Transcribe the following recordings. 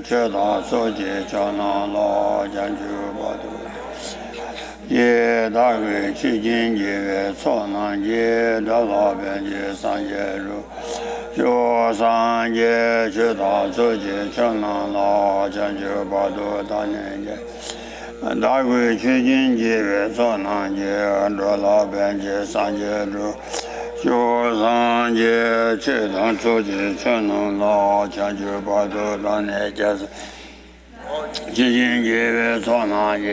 却道所结胶囊老将就不度。也大为去经也错难也得老边界三界如。就三界去道所结胶囊老将就不度大年界。大鬼去经界错难界得老边界三界如。就三界去道所结胶囊老将就不度大年界。基金界错难界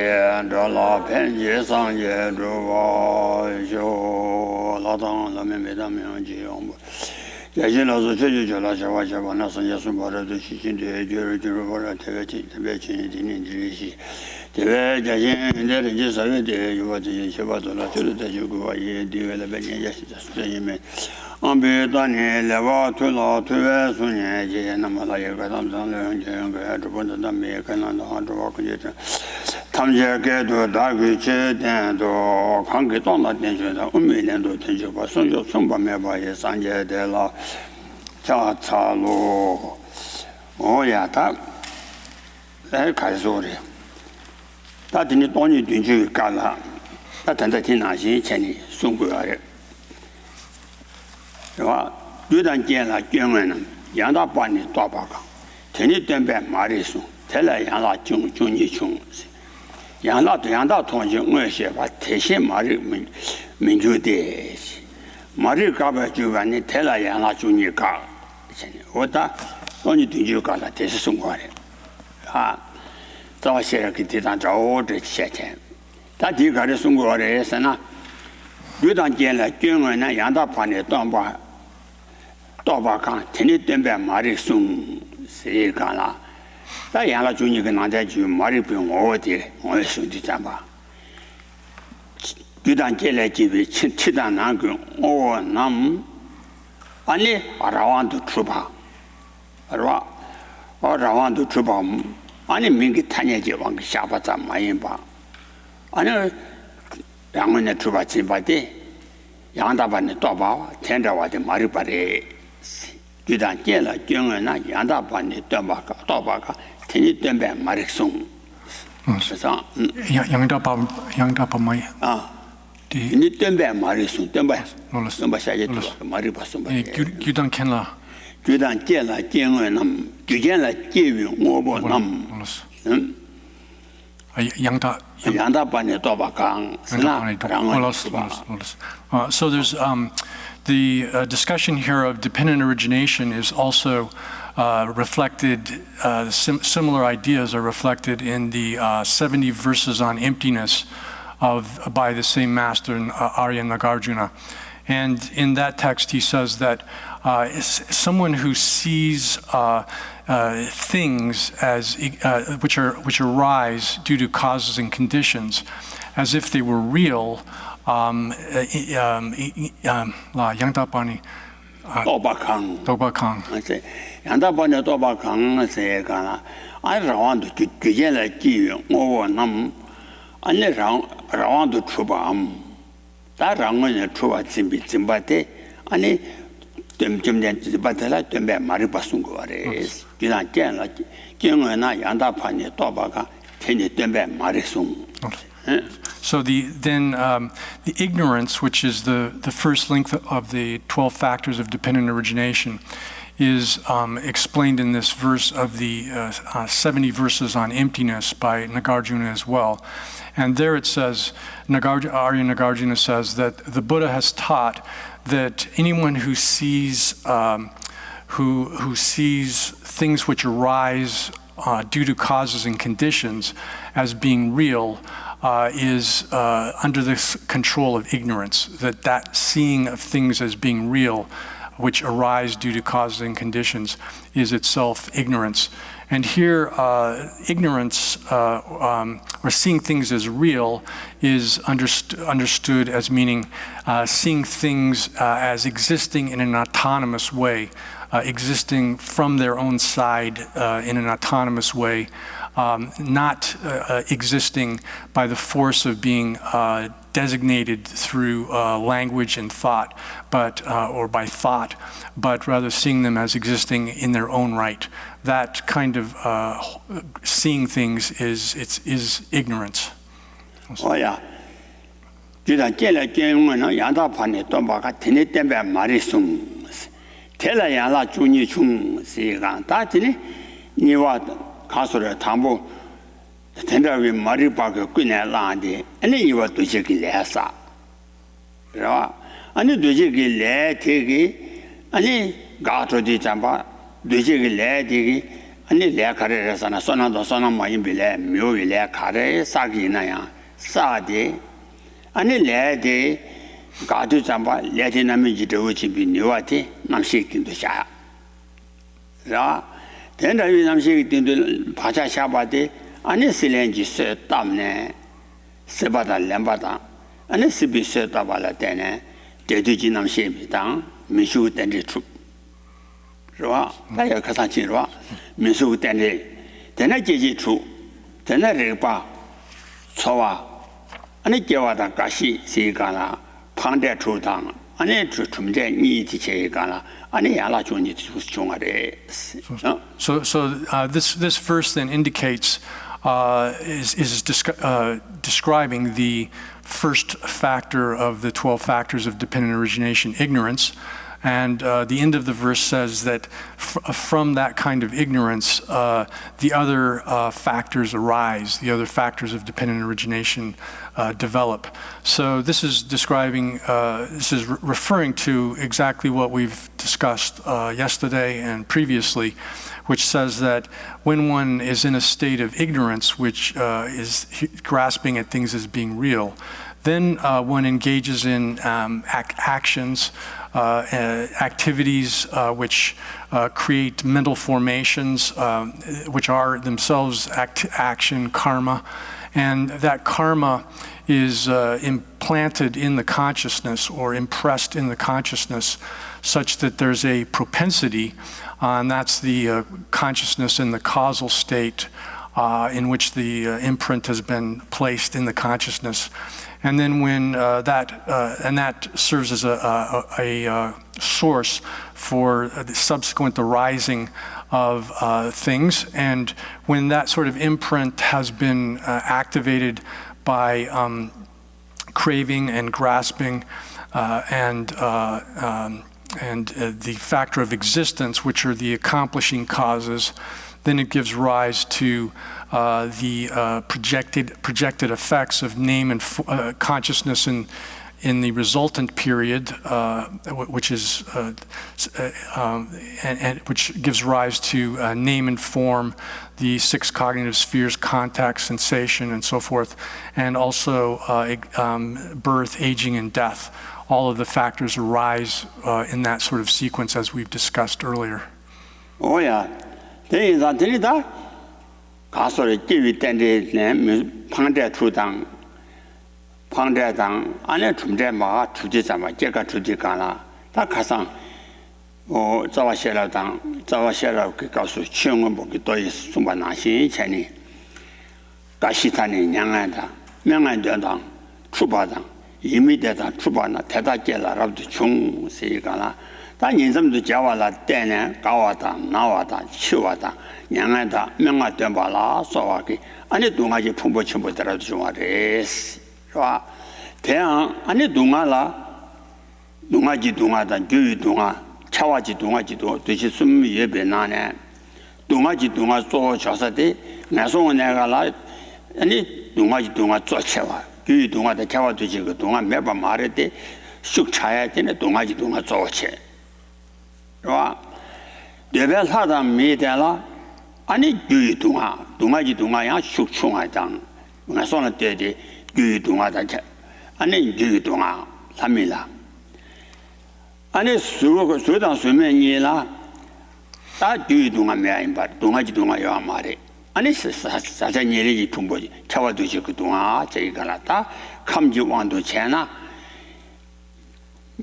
得老偏界三界诸法修老当老面没当没有机用不。也是老师确实就那些话些吧，那三界送报的都细心的，就是我这特别亲近的这些，特别家亲在人家社会的有个这些些吧，做了就是在就个也地位那边也是在里面。俺别当年来吧，退外数年节，那么他也个他们上两千个，这不是他们也可能到这个估计这，他们这个都大概7点多，看给到那点去的，我每年都听去吧，送把面包也3节的了，加茶路，我呀他，来开始说的，他今天当年进去干了，他等在挺难心前里送过来的。是吧？有人见了捐完了，让他把你大把个，天天准备马里送，再来让他种你穷，让他同学我些把特些马里民族的，马里搞不就完你，再来让他种你搞，我当你对就搞了，这是送过来的，啊，早些人给地上找这些钱，他地搞的送过来是呢，有人见了捐完了，让他把你大把看，天天准备马里送谁干了？那养了就你跟人家就马里不用我的，我送的咱吧。有人进来几位七单难个，我那么，俺呢2万都出吧，是吧？2万都出吧，俺呢明个谈年就往个下巴咱买一把，俺呢然后呢出吧7把的，养大把呢大把，天着我的马里把的。就当见了捐了那让他把你大把个，天天准备马里送，是这样，杨大把买啊，你准备马里送，准备下去马里把送吧。就当看了，就当见了捐了那，就见了结缘我不那，杨大把你大把讲，是那，然后是吧？So there's the discussion here of dependent origination is also reflected, similar ideas are reflected in the 70 verses on emptiness by the same master, Arya Nagarjuna. And in that text, he says that someone who sees things as which arise due to causes and conditions, as if they were real, 양다반이 도박항. 양다반이 도박항 세가나 아라완도 규제를 기요. 뭐는 아니 라완도 추밤. 다랑은 추바 짐바데 아니 됨됨된 짐바데라 됨배 말이 봤은 거래. 그냥见了 경어나 양다반이 도박아天天 됨배 말이 송. So the ignorance, which is the first link of the 12 factors of dependent origination, is explained in this verse of the 70 verses on emptiness by Nagarjuna as well. And there it says, Arya Nagarjuna says that the Buddha has taught that anyone who sees things which arise due to causes and conditions as being real is under the control of ignorance, that seeing of things as being real, which arise due to causes and conditions, is itself ignorance. And here, ignorance, or seeing things as real, is understood as meaning seeing things as existing in an autonomous way, existing from their own side in an autonomous way, not existing by the force of being designated through language and thought, or by thought, but rather seeing them as existing in their own right. That kind of seeing things is ignorance. Oh yeah. 주다 제라 경우는 양다판에 돈바가 되네 때문에 말이 좀 telaya juni chung sigan tatini niwa kasura tambo tendawi maripa ko kunya landi ani niwa duje ki lesa ra ani duje ki le tegi ani gato di chamba duje ki le tegi ani le kare resana sona mai bile myo le kare sagi na ya sa de ani le de 가도 잠바 레티나미 지도 집이 니와티 남식긴도 샤. 라 된다위 남식긴도 바자 샤바데 아니 실렌지 세 땀네. 세바다 렘바다. 아니 시비 세 따발라 때네. 대두지 남식이다. 미슈 된지 축. 라 나야 가산치로 미슈 된지 되나 제지 축. 되나 레바. 초와 아니 개와다 가시 시가나 방대 조당 안에 좀제 니티체가나 안에 야라 존이 중하래. So this verse then indicates is describing the first factor of the 12 factors of dependent origination, ignorance. And the end of the verse says that from that kind of ignorance, the other factors arise, the other factors of dependent origination develop. So this is describing, this is referring to exactly what we've discussed yesterday and previously, which says that when one is in a state of ignorance, which is grasping at things as being real, then one engages in actions, activities which create mental formations, which are themselves action, karma, and that karma is implanted in the consciousness or impressed in the consciousness such that there's a propensity, and that's the consciousness in the causal state in which the imprint has been placed in the consciousness. And then when that serves as a source for the subsequent arising of things, and when that sort of imprint has been activated by craving and grasping and the factor of existence, which are the accomplishing causes, then it gives rise to the projected effects of name and consciousness in the resultant period, which is and which gives rise to name and form, the 6 cognitive spheres: contact, sensation, and so forth, and also birth, aging, and death. All of the factors arise in that sort of sequence, as we've discussed earlier. Oh yeah. 대인사들이다 가서를 끼위 때문에 방대 주당 안에 중대 마 주지자마 제가 주지가나 다 가상 자와셰라당 그 가서 치용을 보기 또 숨바나시 전에 가시탄이 양한다 명한대당 추바당 이미대다 추바나 대다께라라도 중세가나 다 인생도 자와라 때네 가와다 나와다 치와다 양한다 명한대 발라 소와기 아니 동아지 풍부 첨부더라도 좋아레스 와 대양 아니 동아라 동아지 동아다 교유 동아 차와지 동아지도 도시 숨 예배나네 동아지 동아 쏘 저사데 나송 내가라 아니 동아지 동아 쏘쳐와 교유 동아다 차와 도시 그 동아 매번 말했대 쑥 차야 되네 동아지 동아 쏘쳐 와 레벨 하다 미대라 아니 교유 동아 동아지 동아야 쑥충하당 나송은 때데 교유 동아다 아니 교유 동아 삼밀라 아니 수당 수면이라 다 교유 동아 매인바 동아지 동아야 말에 아니 사자 예리지 통보지 차와도지 그 동아 저기가라다 감지 왕도 채나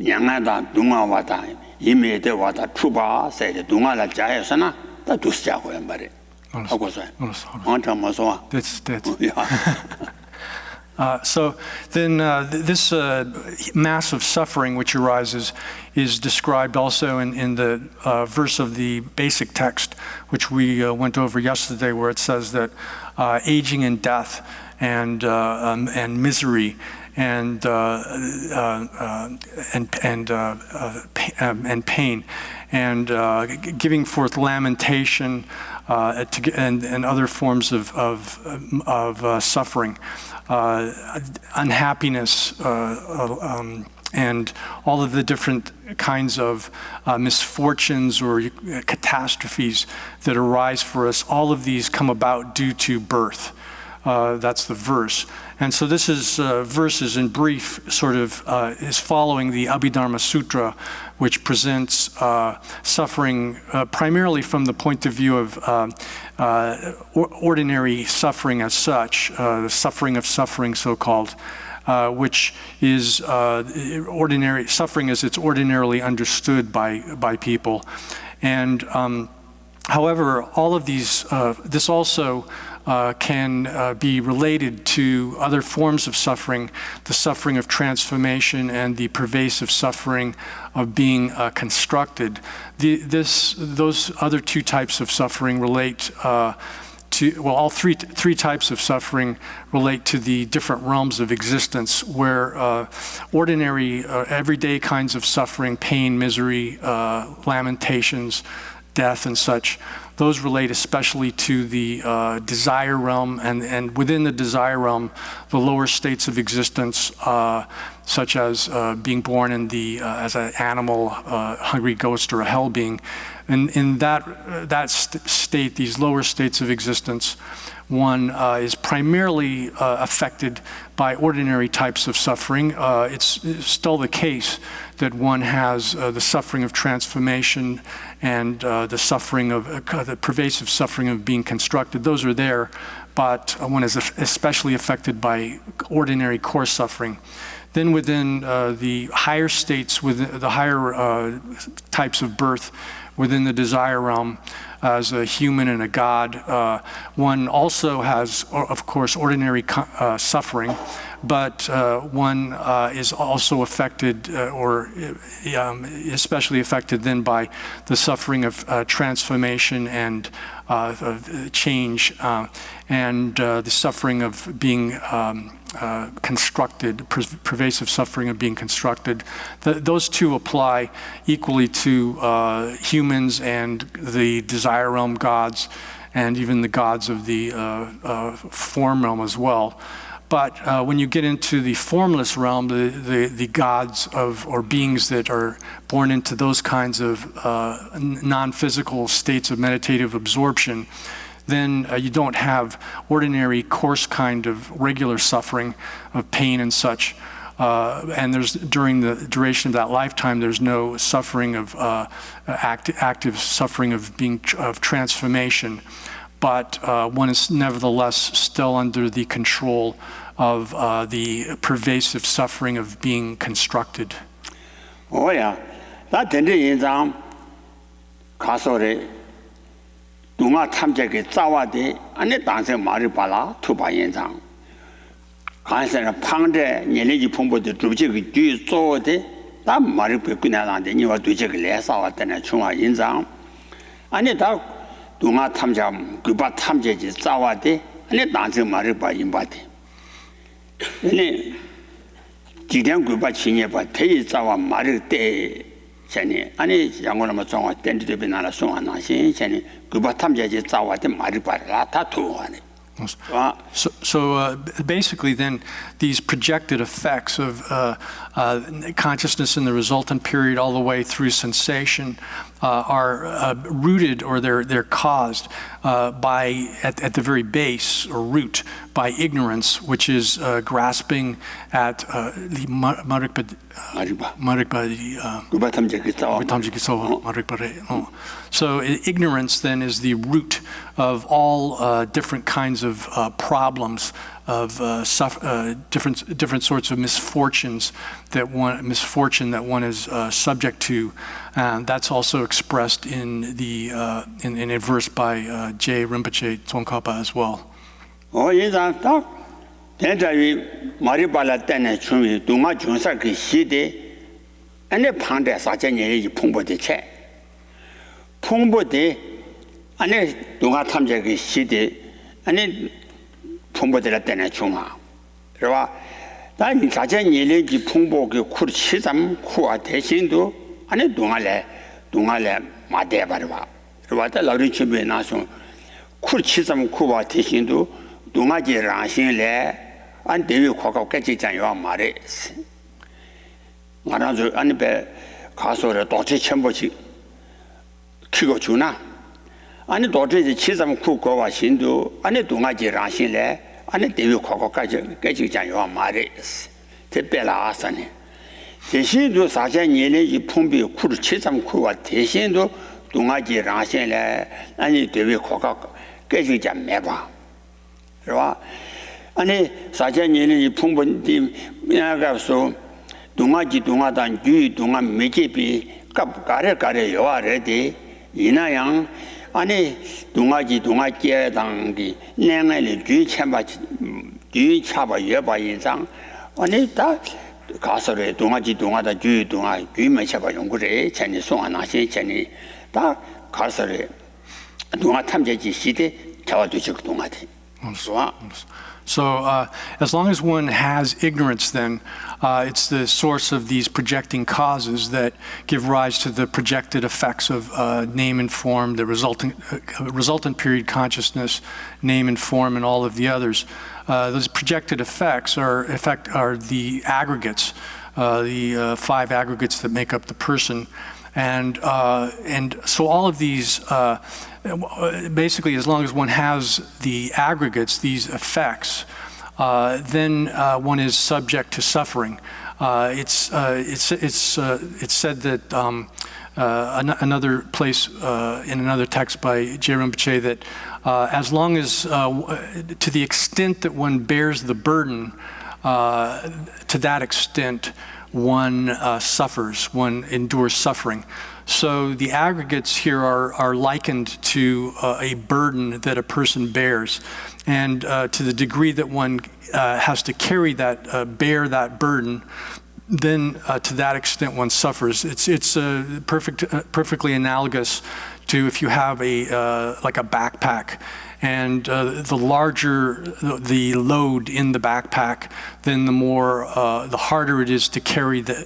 양하다 동아와다 이미 대와다 추바 세대 동안을 자해서나 다 두스자고요 말이. 하고서. 언제 뭐서? That's 야. So then this mass of suffering which arises is described also in the verse of the basic text, which we went over yesterday, where it says that aging and death and misery and pain and giving forth lamentation and other forms of suffering, unhappiness, and all of the different kinds of misfortunes or catastrophes that arise for us. All of these come about due to birth. That's the verse. And so this is verses in brief sort of is following the Abhidharma Sutra, which presents suffering primarily from the point of view of ordinary suffering as such, the suffering of suffering so-called, which is ordinary suffering as it's ordinarily understood by people. And however, all of these, this also can be related to other forms of suffering, the suffering of transformation and the pervasive suffering of being constructed. Those other two types of suffering relate all three types of suffering relate to the different realms of existence, where ordinary, everyday kinds of suffering, pain, misery, lamentations, death, and such, those relate especially to the desire realm, and within the desire realm, the lower states of existence, such as being born in as an animal, hungry ghost, or a hell being. And in that state, these lower states of existence, one is primarily affected by ordinary types of suffering. It's still the case that one has the suffering of transformation and the suffering of the pervasive suffering of being constructed. Those are there, but one is especially affected by ordinary coarse suffering. Then within the higher states, with the higher types of birth, within the desire realm, as a human and a god, one also has, of course, ordinary suffering, but one is also affected, or especially affected then by the suffering of transformation and change, and the suffering of being constructed, pervasive suffering of being constructed. Those two apply equally to humans and the desire realm gods, and even the gods of the form realm as well. But when you get into the formless realm, the gods or beings that are born into those kinds of non-physical states of meditative absorption, then you don't have ordinary coarse kind of regular suffering of pain and such. And during the duration of that lifetime, there's no suffering of active suffering of transformation. But one is nevertheless still under the control of the pervasive suffering of being constructed. Oh yeah, that 인장 가서래 동아 탐색에 싸워대 안에 당세 말을 발라 투바 인장 간세는 방대 년례지 풍부도 주지기 뒤 쏘대 다 말을 뺏고나는데 니와 뒤적을 내싸웠다네 중화 인장 안에 다 동아 탐색 그바 탐색이 싸워대 안에 당세 말을 봐 인바대 아니 지된 그바 친해 봐 대이 싸워 말을 때 전에 아니 양고나마 정화 댄디도 나라 송하나시 전에 그바 탐색이 싸워대 말을 봐라 다 도와네. So basically then these projected effects of consciousness in the resultant period all the way through sensation are rooted, or they're caused by, at the very base or root, by ignorance, which is grasping at the So ignorance then is the root of all different kinds of of problems, of different sorts of misfortune that one is subject to. That's also expressed in a verse by J. Rinpoche Tsongkhapa as well. ane dunga 탐제 그 시대 ane 풍보들 때문에 중아 그러와 난 자전 예례기 풍보 그 쿠르치삼 쿠와 대신도 ane 동아래 마대 버려와 그러와 달라리 집에 나서 쿠르치삼 쿠와 대신도 동아지 라신래 안 대위 과거 깨지 장요 말에 말아서 안에 배 가서를 도치 첨부지 키고 주나 아니 도저히 치삼 쿠고와 신도 아니 동아지 라신래 아니 대위 과거까지 깨지잖아요 말이 대별아서네 대신도 사전 예내 이 풍비 쿠르 치삼 쿠와 대신도 동아지 라신래 아니 대위 과거 깨지자 매봐 그러와 아니 사전 예내 이 풍분디 미나가서 동아지 동아단 주 동아 매제비 가래 요아래디 이나양 아니 동아지에 당기 내내리 주차바 여바 인상 아니 다 가서래 동아다 주면 차바 연구래 전에 송아나시 전에 다 가서래 동아 탐제지 시대 자와도 즉 동아대 So as long as one has ignorance, then it's the source of these projecting causes that give rise to the projected effects of name and form, the resultant period consciousness, name and form, and all of the others. Those projected effects are the aggregates, the 5 aggregates that make up the person. And so all of these, basically, as long as one has the aggregates, these effects, then one is subject to suffering. It's said that another place in another text by J. Rinpoche that as long as, to the extent that one bears the burden, to that extent, one suffers, one endures suffering. So the aggregates here are likened to a burden that a person bears. And to the degree that one has to carry that, bear that burden, then to that extent one suffers. It's perfectly analogous to if you have like a backpack, and the larger the load in the backpack, then the harder it is to carry the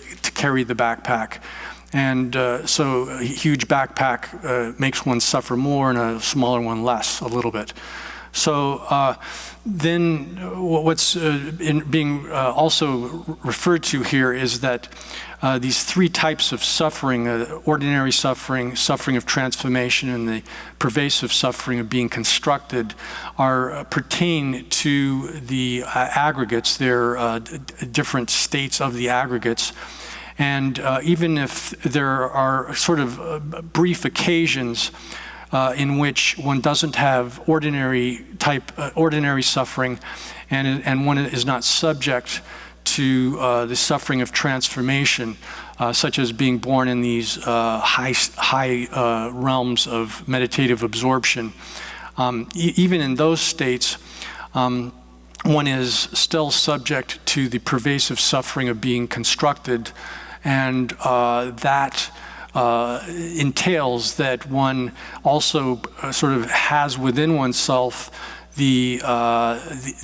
backpack. And so a huge backpack makes one suffer more, and a smaller one less, a little bit. So then what's being also referred to here is that these 3 types of suffering, ordinary suffering, suffering of transformation, and the pervasive suffering of being constructed, pertain to the aggregates. They're different states of the aggregates. And even if there are sort of brief occasions in which one doesn't have ordinary suffering, and one is not subject to the suffering of transformation, such as being born in these high realms of meditative absorption. Even in those states, one is still subject to the pervasive suffering of being constructed, and that entails that one also sort of has within oneself the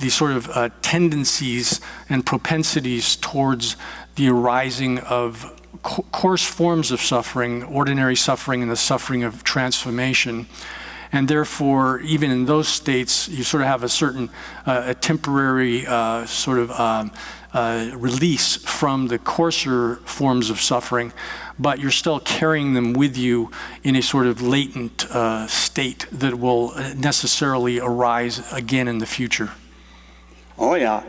sort of tendencies and propensities towards the arising of coarse forms of suffering, ordinary suffering, and the suffering of transformation. And therefore, even in those states, you sort of have a certain a temporary sort of release from the coarser forms of suffering, but you're still carrying them with you in a sort of latent state that will necessarily arise again in the future. Oh yeah,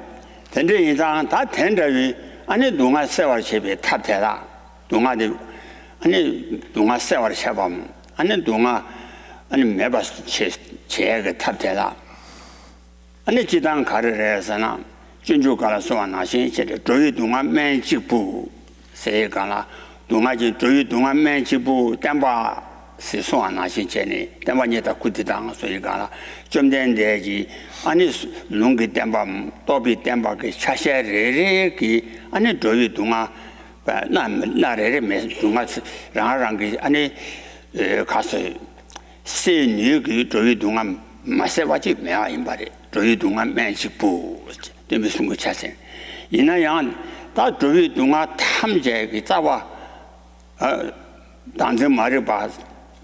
근데 이상 다 텐더위 아니 동아 세월 집에 탑대다. 동아들 아니 동아 세월 셔밤 아니 동아 아니 매바 제가 탑대다. 아니 지당 가르래서나 진주 가라 소환하신 이제 조의 동안 맨직부 세가라 동아지 조의 동안 맨직부 땜바 세소환하신 전에 땜바니다 구디당 소리가라 좀 된대지 아니 농기 땜바 또비 땜바게 차셔레레기 아니 조의 동안 나래레 매 동아 랑랑기 아니 가서 세니기 조의 동안 마세바지 매아 임바리 조의 동안 맨직부 때문에 숨을 차세. 이나양 다 조의 동안 탐제기 자와 당장 말을 봐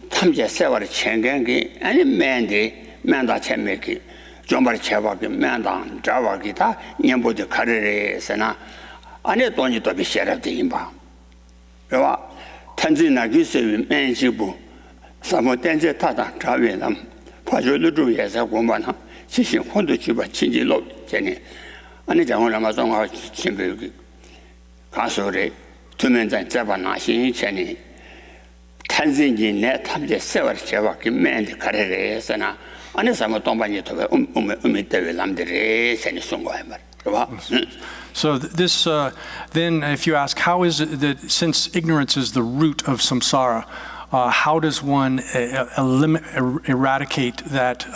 탐제 세월의 챙겨기 아니 맨다 챙매기 좀말 채바기 맨다 자와기 다 년보다 가르래서나 아니 돈이 또 비셔럽대 임바. 그와 탄진나기 세위 맨지부 사모 댄제 타다 자외남 파주를 주에서 공부하나 지신 혼도 주바 친지로 전에 아니 장원라마 정화 신배기 가서래 두면장 잡아나신 전에 탄진지 내 탐제 세월 제와기 맨데 가래래서나 아니 사모 동반이 더 때문에 남들이 전에 송과해 말. So this, then if you ask, how is it that since ignorance is the root of samsara, how does one eradicate that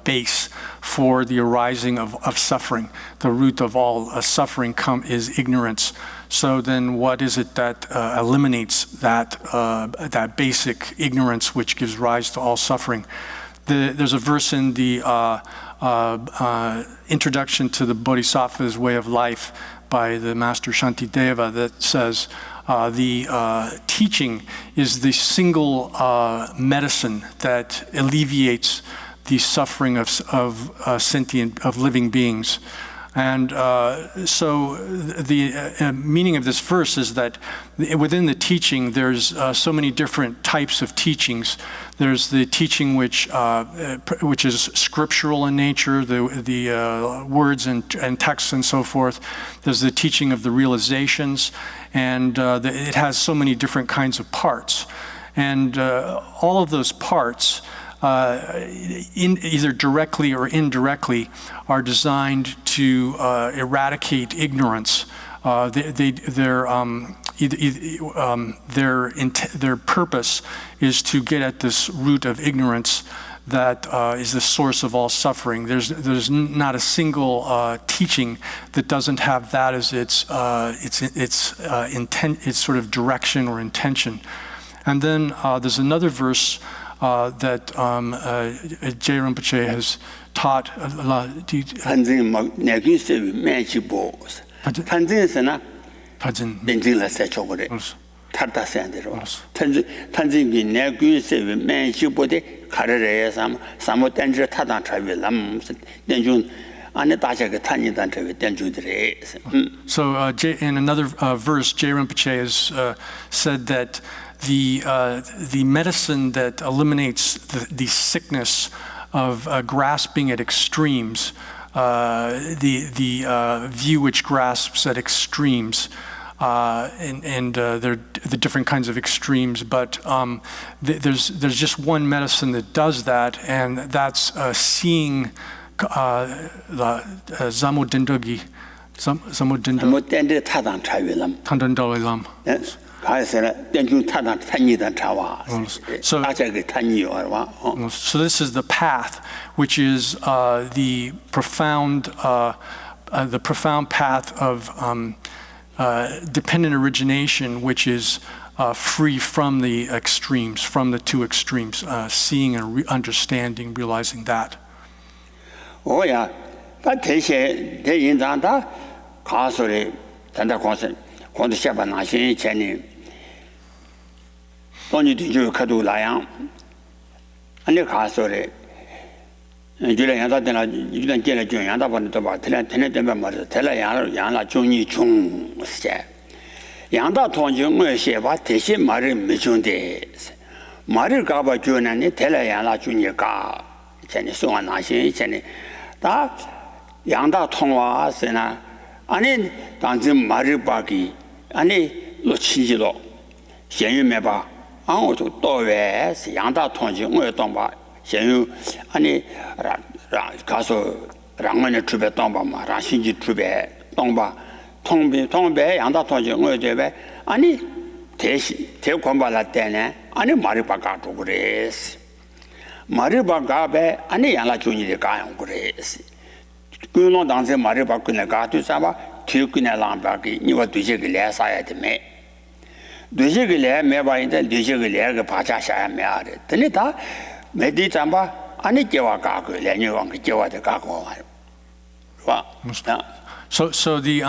base for the arising of suffering? The root of all suffering is ignorance. So then what is it that eliminates that basic ignorance which gives rise to all suffering? There's a verse in the introduction to the Bodhisattva's Way of Life by the Master Shantideva that says, the teaching is the single medicine that alleviates the suffering of living beings. And so the meaning of this verse is that within the teaching, there's so many different types of teachings. There's the teaching which is scriptural in nature, the words and texts and so forth. There's the teaching of the realizations, and it has so many different kinds of parts. And all of those parts, either directly or indirectly, are designed to eradicate ignorance. Their purpose is to get at this root of ignorance that is the source of all suffering. There's not a single teaching that doesn't have that as its sort of direction or intention. And then there's another verse that J. Rinpoche has taught. So in another verse, J. Rinpoche has said that the medicine that eliminates the sickness of grasping at extremes, the view which grasps at extremes, and there are the different kinds of extremes, but there's just one medicine that does that, and that's seeing the Zamodindogi, Tandandalilam. So this is the path, which is the profound path of dependent origination, which is free from the extremes, from the two extremes, seeing and understanding, realizing that. Oh yeah, but they say they in that causally tender consent. Quando chega na gente ali, onde tu cadu lá yan, ane causally, Julia yanda tena, Julia tena Julia yanda pon to ba, tena temba mar, tela yanda Juni chung se, yanda tonju mo se ba, tesi mari michun de, mari gaba Julia ni tela yanda Juni ga, cheni songa na gente cheni, da yanda tongwa se na, ane 당지 말을 바기 아니 로치지로 현유매 봐 아무도 또왜 양다 통지 뭐 동바 현유 아니 라 가서 랑원의 주배 동바마 라신지 주배 동바 통배 양다 통지 어제배 아니 대권발할 때네 아니 마리바가도 그랬어 마리바가배 아니 양라 주니를 가용 그랬어 그노 당세 마리바군에 가도 잡아 뒤군에 랑바기 니와 뒤지게 내사야 되매 뒤지게 내 매바인데 뒤지게 내가 바자샤야 매아래 근데 다 매디 잡아 아니 제와 가고 레니왕 제와도 가고 와 So the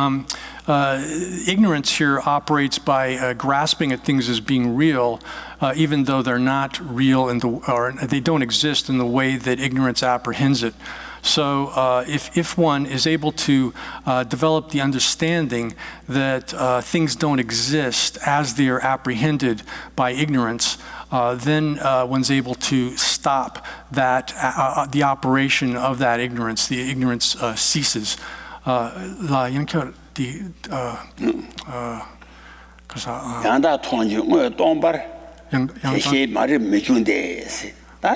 ignorance here operates by grasping at things as being real, even though they're not real or they don't exist in the way that ignorance apprehends it. So if one is able to develop the understanding that things don't exist as they are apprehended by ignorance, then one's able to stop that the operation of that ignorance. The ignorance ceases. 양다 통지 뭐 동발 대시 말이 매준데스 다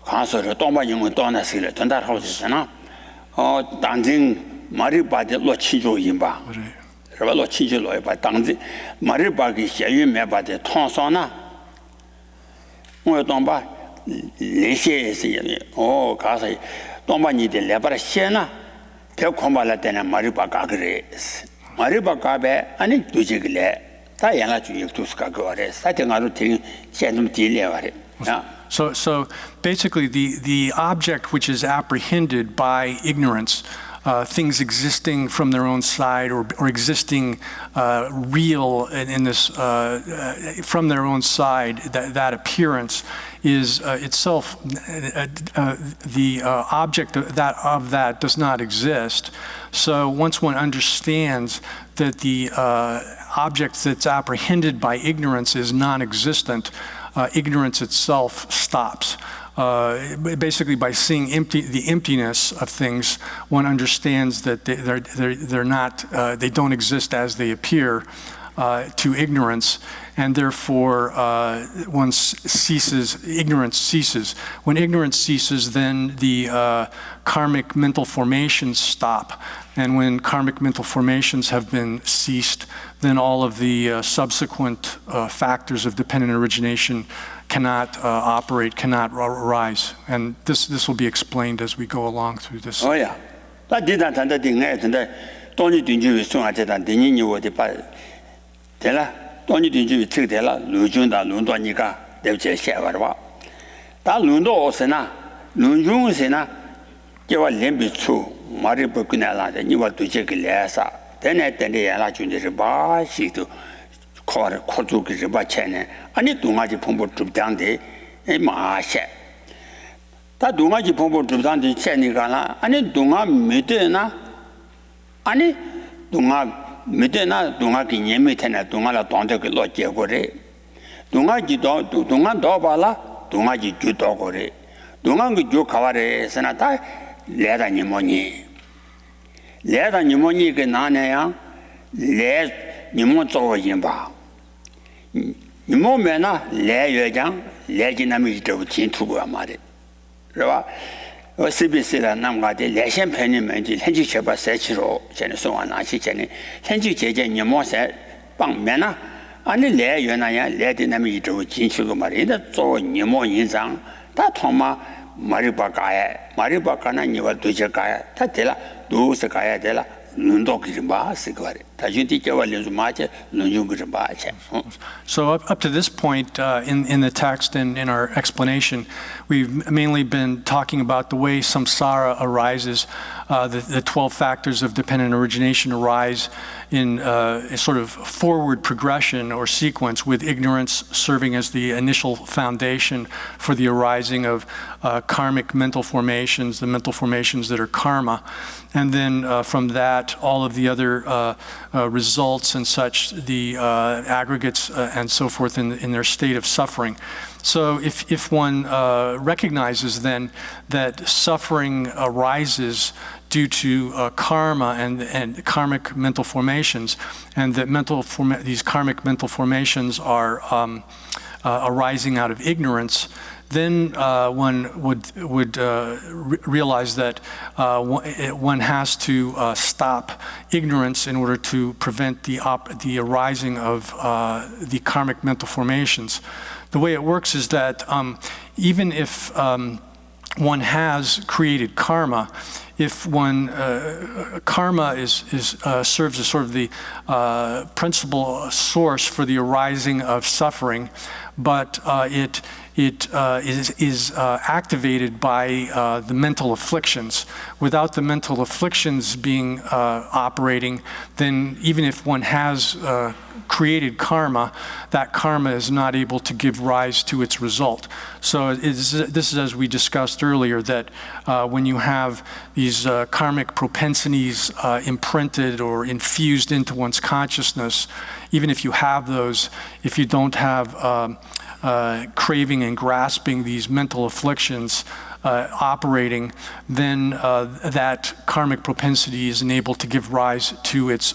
가서로 동바님은 떠나시래 전달하고잖아 당진 말이 받에 놓치죠 임바 그래 놓치죠 봐 당진 말이 받기 시유매 받에 통선나 뭐 동바 레시에시 가서 동바니들 레바라 시에나 대권발할 때는 마리바가 그래 마리바가배 아니 두지글래 다 양아 주의 두스가 그래 사정하로 된 제좀 딜래 그래 So basically the object which is apprehended by ignorance, things existing from their own side or existing real in this from their own side, that appearance is itself the object of that does not exist. So once one understands that the object that's apprehended by ignorance is non-existent, ignorance itself stops. Basically, by seeing the emptiness of things, one understands that they're not, they don't exist as they appear to ignorance, and therefore ignorance ceases. When ignorance ceases, then the karmic mental formations stop, and when karmic mental formations have been ceased, then all of the subsequent factors of dependent origination cannot operate, cannot arise. And this will be explained as we go along through this. Oh yeah. That did that and the thing don't you soon at that then you would Della don't you take della Lujunda Lundonica de Sheva. That Lundo Osena Lunjun Sena give a limit to Maribukuna and you want to check Lessa. Then at the Yala Junior Bar, she to call a Kotuk Riba Chene. I need to match a pump to Dante and Masha. That do match a pump to Dante Chenigana, I need to not Medina. I need to not Medina, do not in Yemitana, do not Tonto Logore. Do not do not Dobala, do not do Dogore. Do not do Cavare Senata, let any money. Let a pneumonia get nana, let pneumonia in bar. Pneumomena, let your young, leginamity to chin to a mother. Rava, or Sibisilla Namgadi, Lasian Pennyman, Henry Sheba Sechero, so on, I see Jenny, Henry J. Pneumonia, Bang Mena, and let your naya, leginamity to chin sugar marina, so pneumonia zang, that Toma, Maribacana, you are to Jacaya, Tatella. Those Kaya della Lundokimba, Sigari. Tajintica was much Lundungrimba. So up to this point in the text and in our explanation, we've mainly been talking about the way samsara arises. The 12 factors of dependent origination arise in a sort of forward progression or sequence, with ignorance serving as the initial foundation for the arising of karmic mental formations, the mental formations that are karma. And then from that, all of the other results and such, the aggregates and so forth in their state of suffering. So if one recognizes then that suffering arises due to karma and karmic mental formations, and that these karmic mental formations are arising out of ignorance, then one would realize that one has to stop ignorance in order to prevent the arising of the karmic mental formations. The way it works is that even if one has created karma, if one karma serves as sort of the principal source for the arising of suffering, but it is activated by the mental afflictions. Without the mental afflictions being operating, then even if one has created karma, that karma is not able to give rise to its result. So this is, as we discussed earlier, that when you have these karmic propensities imprinted or infused into one's consciousness, even if you have those, if you don't have craving and grasping these mental afflictions operating, then that karmic propensity is unable to give rise to its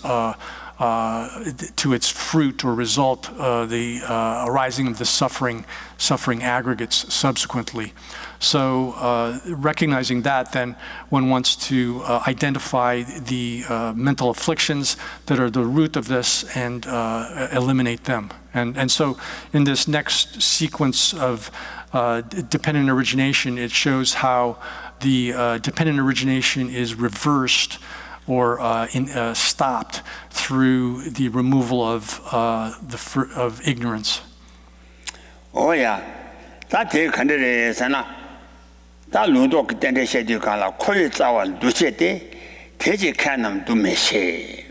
fruit or result, the arising of the suffering aggregates subsequently. So recognizing that, then one wants to identify the mental afflictions that are the root of this and eliminate them. And so in this next sequence of dependent origination, it shows how the dependent origination is reversed or stopped through the removal of ignorance. Oh yeah, that take country sana. That ludok dende shedu kala koi zawal duchete teji kanam du meshe.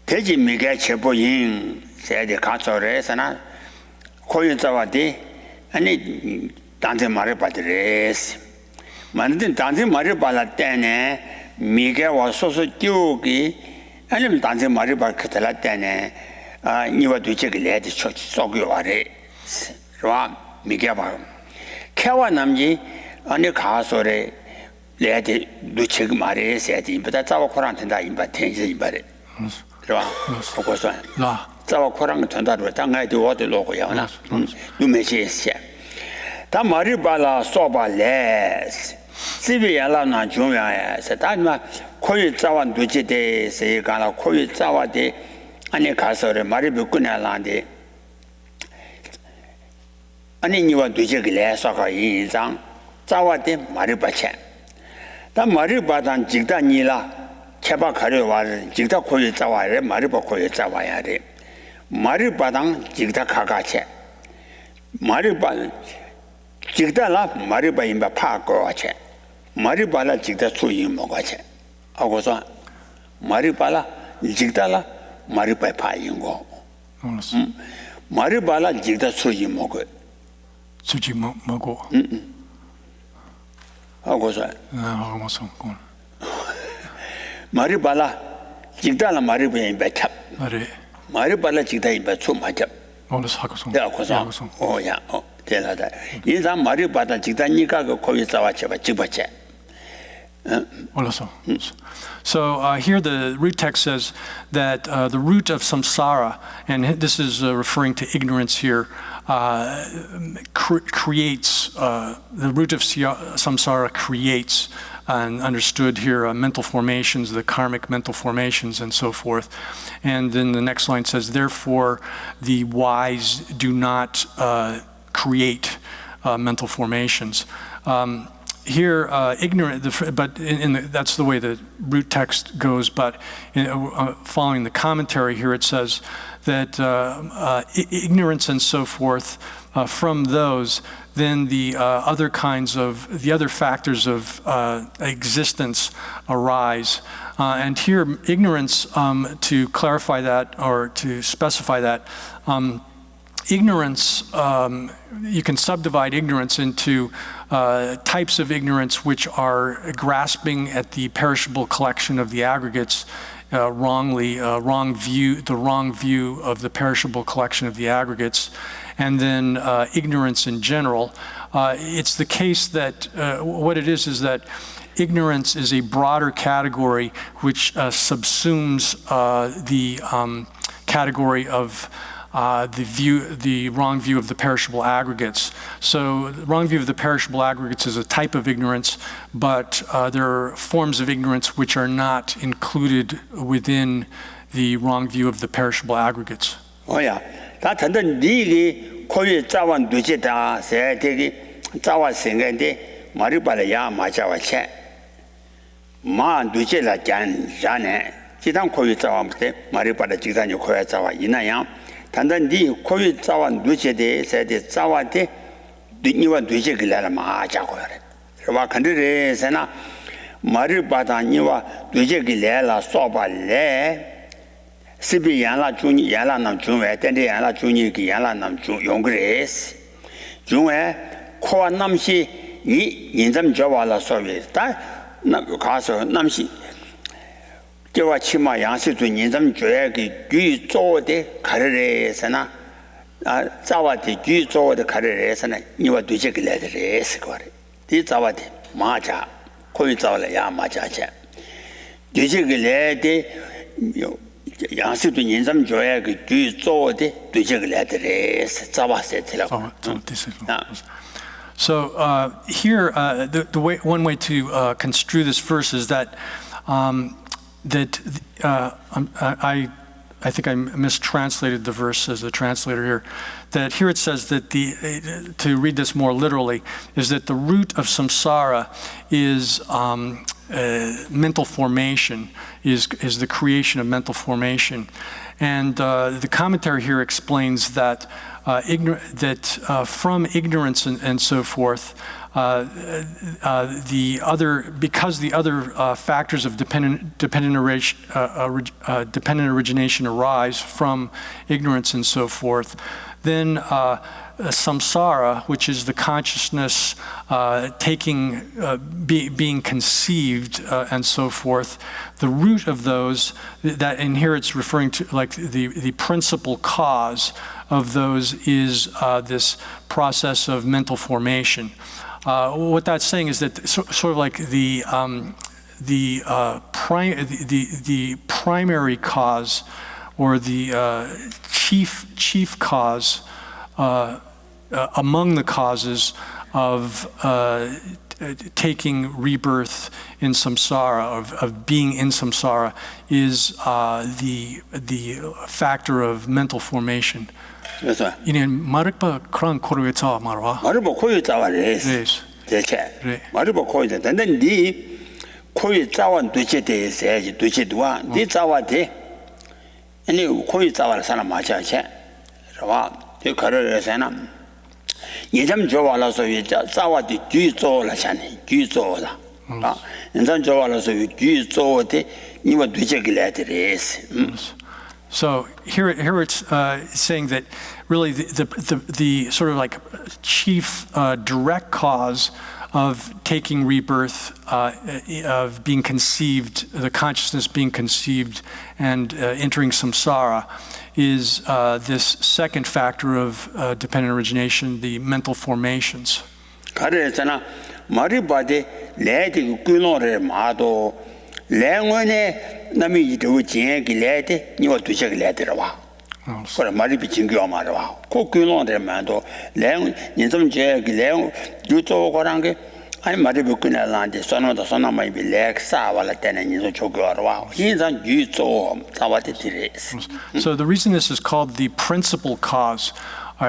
Teji miga chebo yin said the katsore sana koi zawade ani dante mare padres. Mantin dante mare balatene miga was so tiogi and dante mare bakatalatene niwa duchek led church sogyoare. Ra miga Kawa namji ane kaasore leade duchek mare seti but that's our Quran tenda imba tenji imbare. Ra kokoso. La. Zawa Quran tenda ro tangai do what logo ya na. Du meje sia. Ta mari bala soba les. Sibi ala na jungya ya se ta ma koi zawa duche de se gala koi zawa de ane kaasore mari bukuna lande. 아니 니와 두제게 레서가 인상 자와데 마르바체 다 마르바단 직다니라 개바 가려와 직다 고유 자와래 마르바 고유 자와야래 마르바당 직다 가가체 마르바 직다라 마르바 임바 파고체 마르바라 직다 수이 먹어체 하고서 마르바라 직다라 마르바 파인고 마르바라 직다 수이 먹어 수지 먹고. 하고서. 하고서. 말이 발라 직다나 말이 배인 배탑. 말이 발라 직다이 배초 맞아. 오늘서 하고서. 네, 하고서. 오야. 대단하다. 인상 말이 받아 직다니까 그 거기 싸워쳐 봐. 집어쳐. So here the root text says that the root of samsara, and this is referring to ignorance here, creates, the root of samsara creates, and understood here, mental formations, the karmic mental formations and so forth. And then the next line says, therefore the wise do not create mental formations. Here, ignorant, but that's the way the root text goes, but following the commentary here, it says that ignorance and so forth, from those, then the other factors of existence arise. And here, ignorance, to clarify that or to specify that, ignorance, you can subdivide ignorance into types of ignorance which are grasping at the perishable collection of the aggregates wrongly, the wrong view of the perishable collection of the aggregates, and then ignorance in general. It's the case that what it is that ignorance is a broader category which subsumes the category of the wrong view of the perishable aggregates. So the wrong view of the perishable aggregates is a type of ignorance, but there are forms of ignorance which are not included within the wrong view of the perishable aggregates. Oh yeah, that the nigi koi zawan duji da se degi zawa singa de maribala ya ma jawa che ma duji la jan jane jidang koi zawa mte maribala jidang yo koi zawa ina yang tanda ni koi zawan duji de se de zawa de niwa duji gila ma ja koi re rwa kandire se na maribala niwa duji gila la soba le sibi yanla juni yanla nam junwe tende yanla juni ki yanla nam jun yongres junwe ko namshi ni yinzam jawala sowe ta na kaso namshi jewa chima yangsi tu yinzam joye ki gyu zo de karere sana zawa de gyu zo de karere sana niwa duje ki le de res ko re di zawa de ma ja ko yi zawa le ya ma ja che duje ki le de 양식도 인삼 줘야 그 뒤쪽에 뒤적을 해야 돼. 잡았어요. So here, the way, one way to construe this verse is that I think I mistranslated the verse as the translator here. That here it says that to read this more literally, is that the root of samsara is mental formation, is the creation of mental formation. And the commentary here explains that from ignorance and so forth, because the other factors of dependent origination arise from ignorance and so forth, then samsara, which is the consciousness being conceived and so forth, the root of those, that in here it's referring to like the principal cause of those is this process of mental formation. What that's saying is that sort of like the primary cause or the chief cause among the causes of taking rebirth in samsara, of being in samsara, is the factor of mental formation. 이는 마르바 그런 코르에서 말와. 마르바 코에 자와래. 대체. 마르바 코에 근데 네 코에 자원 되체 대해서 되체도와 네 자와대. 아니 코에 자와를 사람 맞아체. 와. 그 가르에서나 예점 좋아라서 자와대 뒤조라잖아요. 뒤조라. 아. 인간 좋아라서 뒤조대 이거 되체길래 되레스. So here it's saying that really the sort of like chief direct cause of taking rebirth, of being conceived, the consciousness being conceived and entering samsara, is this second factor of dependent origination, the mental formations. 가르에서나 머리바데 레디 꾸노레 마도 랭원에 남이 이도 진행이 레데 이거 두셔 레데라와 그래 말이 비친겨 말아와 그 꾸노레 마도 랭 인좀 제기 랭 유조 거란 게 아니 말이 비꾸나란데 선나 많이 릴렉사 와라 때는 인좀 조거와 인상 유조 자와데 디레스. So the reason this is called the principal cause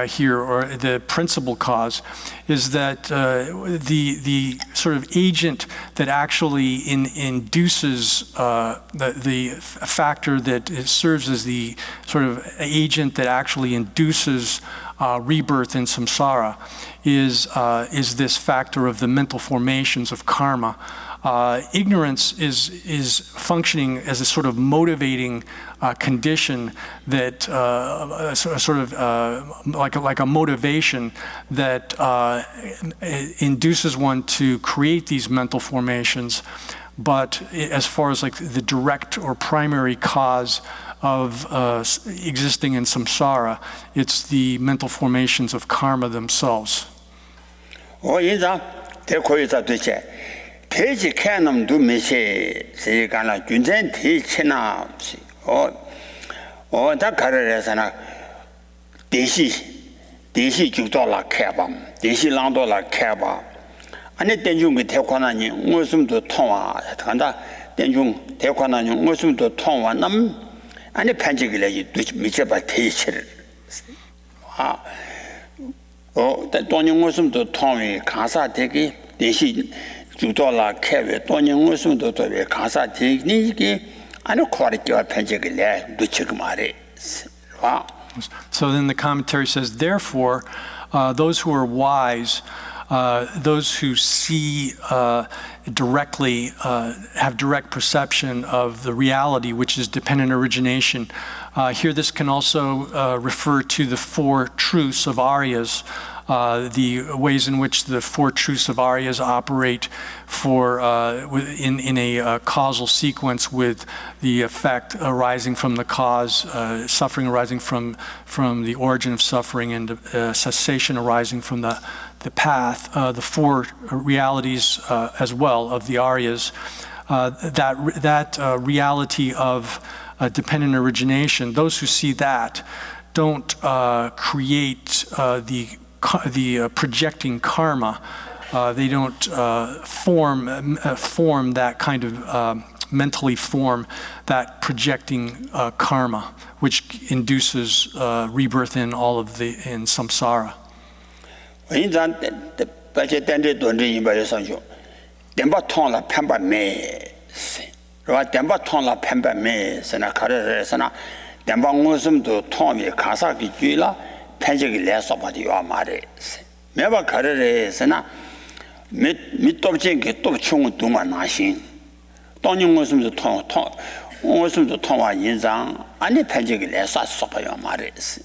here, or the principal cause, is that the sort of agent that actually induces the factor that serves as the sort of agent that actually induces rebirth in samsara is this factor of the mental formations of karma. Ignorance is functioning as a sort of motivating condition that sort of like a motivation that induces one to create these mental formations. But as far as like the direct or primary cause of existing in samsara, it's the mental formations of karma themselves. 대지 캐놈도 메시 세간라 균전 대치나 다 가르려서나 대시 주도라 캐바 대시 랑도라 캐바 아니 대중의 대관하니 무슨도 통화 간다 대중 대관하니 무슨도 통화 남 아니 편집을 해지 미쳐봐 대시를 돈이 무슨도 통화 가사 되기 대시 주도라 캐베 돈이 무슨도 또 가사 되기 이게 아니 퀄리티와 편집을 해 놓치고 말해 So then the commentary says, therefore, those who are wise, those who see directly, have direct perception of the reality, which is dependent origination. Here this can also refer to the four truths of Aryas, the ways in which the four truths of Aryas operate in a causal sequence with the effect arising from the cause, suffering arising from the origin of suffering, and cessation arising from the path, the four realities as well of the Aryas. That reality of dependent origination, those who see that don't create the projecting karma. They don't form that kind of mentally form that projecting karma, which induces rebirth in samsara. 매번 가르래서나 밑도쟁게 또 충은 두만 나신 돈이 무슨도 무슨도 통화 인상 아니 편적이 내서 써봐요 말했어.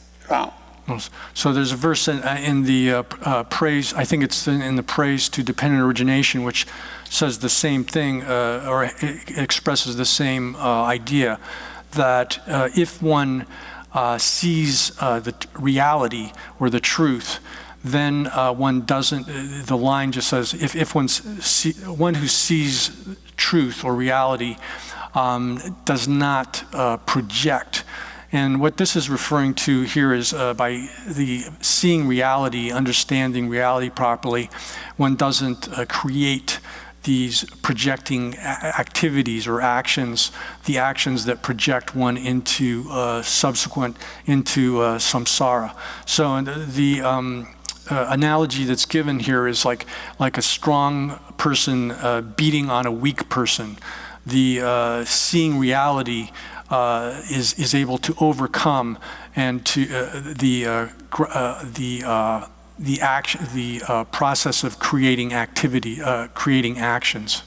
So there's a verse in the praise, I think it's in the praise to dependent origination, which says the same thing, or expresses the same idea, that if one sees the reality or the truth, then one doesn't, the line just says, if one who sees truth or reality does not project. And what this is referring to here is by the seeing reality, understanding reality properly, one doesn't create these projecting activities or actions, the actions that project one into into samsara. So the analogy that's given here is like a strong person beating on a weak person. The seeing reality is able to overcome and to the process of creating activity, creating actions.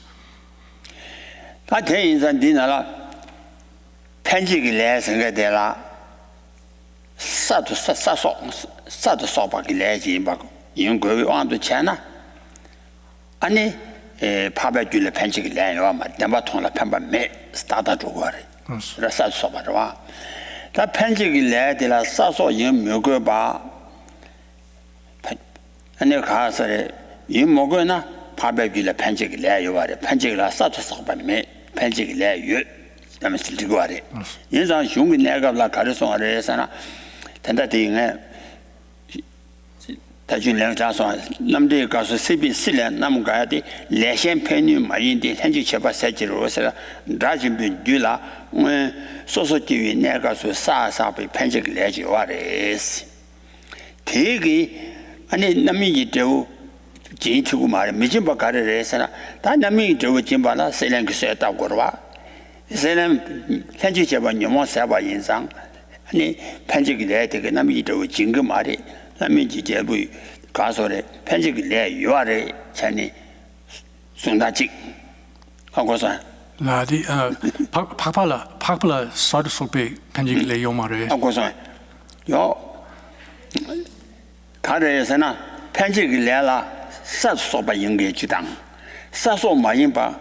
아니 가서래 이 먹으나 밥에길래 편지를 내요 말에 편지를 싸서 썩반매 편지를 내요 그다음에 들고 와래 인상 흉이 내가 가르쳐 와래서나 된다 되네 다준량 자서 남들 가서 세비 실련 남 가야 돼 레션 편이 많이인데 현지 제바 세지로서 라진비 줄라 소소티위 내가서 사사비 편지를 내죠 와래스 되게 아니 남이 되고 진치고 말에 미진바 가르래서나 다 남이 되고 진바나 세랭크서 했다고 그러와 세랭 현지 제반 녀모 세바 인상 아니 편집이 내야 되게 남이 되고 진거 말이 남이 제부 가서래 편집이 내 요아래 전에 순다직 하고서 라디 파팔라 사르소베 편집이 내 요마래 하고서 요 가르에서나 편집이 내라 사소바 연계 주당 사소 마인바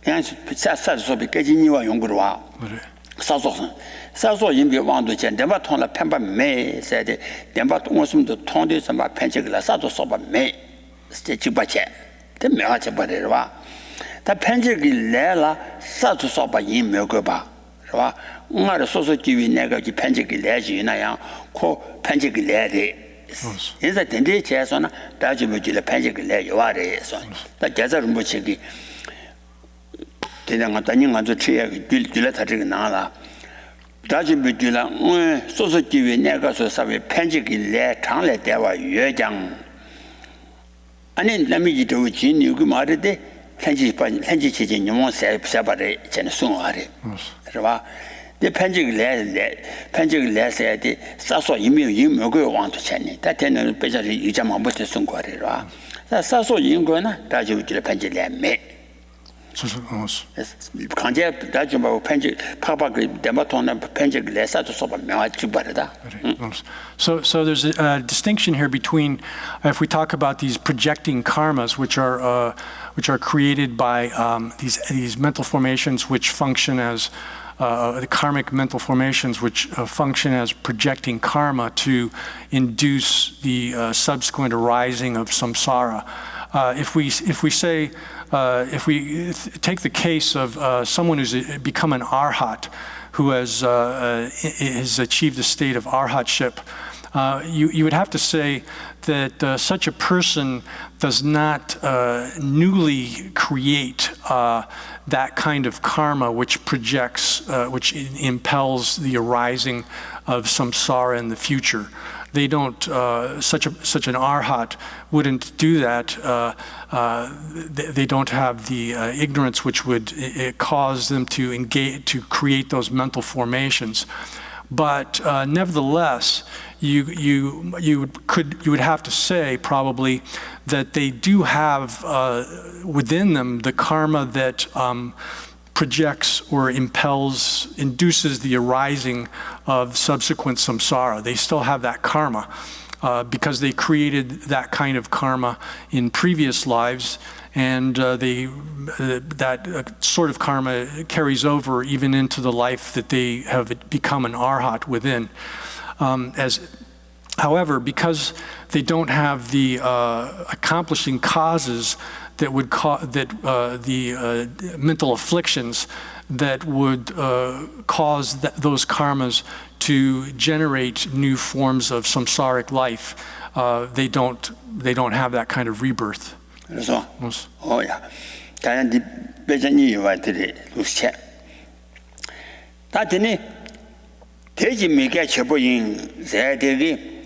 그냥 사소비 깨지니와 연구로 와 사소 인비 왕도 전대바 통라 편바 매세데 대바 통었음도 통돼서 막 편집을 사도 소바 매 스테치바체 대명하체 버려와 다 편집이 내라 사도 소바 인명거 봐 봐. 응아를 소소 기위 내가 기 편집이 내지 나야 코 편집이 내래. 인자 된데 제서나 다지부지를 편집이 내요 와래서. 다 계좌를 못 치기. 대장 같다 님한테 취해 줄줄 다지가 나라. 다지부지라 소소 기위 내가서 사회 편집이 내 장래 대와 유장. 아니 남이지도 진이 그 말인데 현지 체제 영원 세바래 전에 송아래. 그래봐. 내 편집을 내야 돼. 사소 이미고 왕도 전에. 다때는 배자리 이자만 못 했은 거래라. 사소 인거나 다지부지를 편집 내매. 강제 다지부 편집 파박을 데마톤나 편집을 내사도 소바 명확히 바르다. So there's a distinction here between if we talk about these projecting karmas, which are created by these mental formations which function as the karmic mental formations which function as projecting karma to induce the subsequent arising of samsara. If we take the case of someone who's become an arhat, who has achieved the state of arhatship, you would have to say that such a person does not newly create that kind of karma which projects, which impels the arising of samsara in the future. They don't, such an arhat wouldn't do that. They don't have the ignorance which would cause them to engage, to create those mental formations. But nevertheless, you would have to say probably that they do have within them the karma that projects or induces the arising of subsequent samsara. They still have that karma because they created that kind of karma in previous lives, and that sort of karma carries over even into the life that they have become an arhat within. However, because they don't have the accomplishing causes that would the mental afflictions that would cause those karmas to generate new forms of samsaric life, they don't have that kind of rebirth. 그래서 다른 배전이 와들이 루체. 다더니 대지 미개 쳐보인 제대기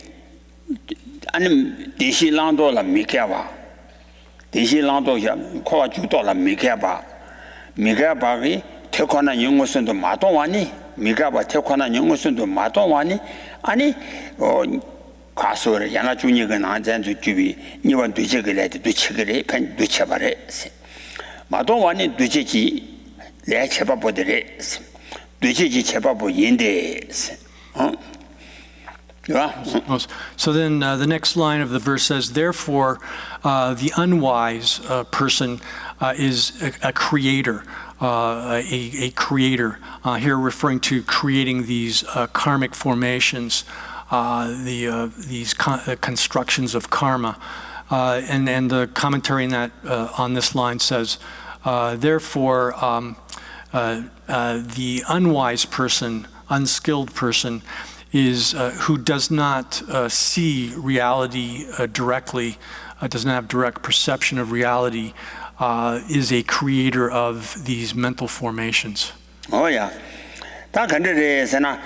아니 대시랑도라 미개와 대시랑도야 코와 주도라 미개봐 미개바기 태권한 영어선도 마동하니 미개바 태권한 영어선도 마동하니 아니 가서를 야나 주니가 나한테 주비 니원 되지그래 되치그래 편 되쳐버려 마동하니 되지지 내 쳐봐보더래 되지지 쳐봐보 인데 So then the next line of the verse says, therefore, the unwise person is a creator, a creator, here referring to creating these karmic formations, these constructions of karma. And the commentary in that, on this line says, therefore, the unwise person, unskilled person, is who does not see reality directly, does not have direct perception of reality, is a creator of these mental formations. Oh yeah. 다 근데에서나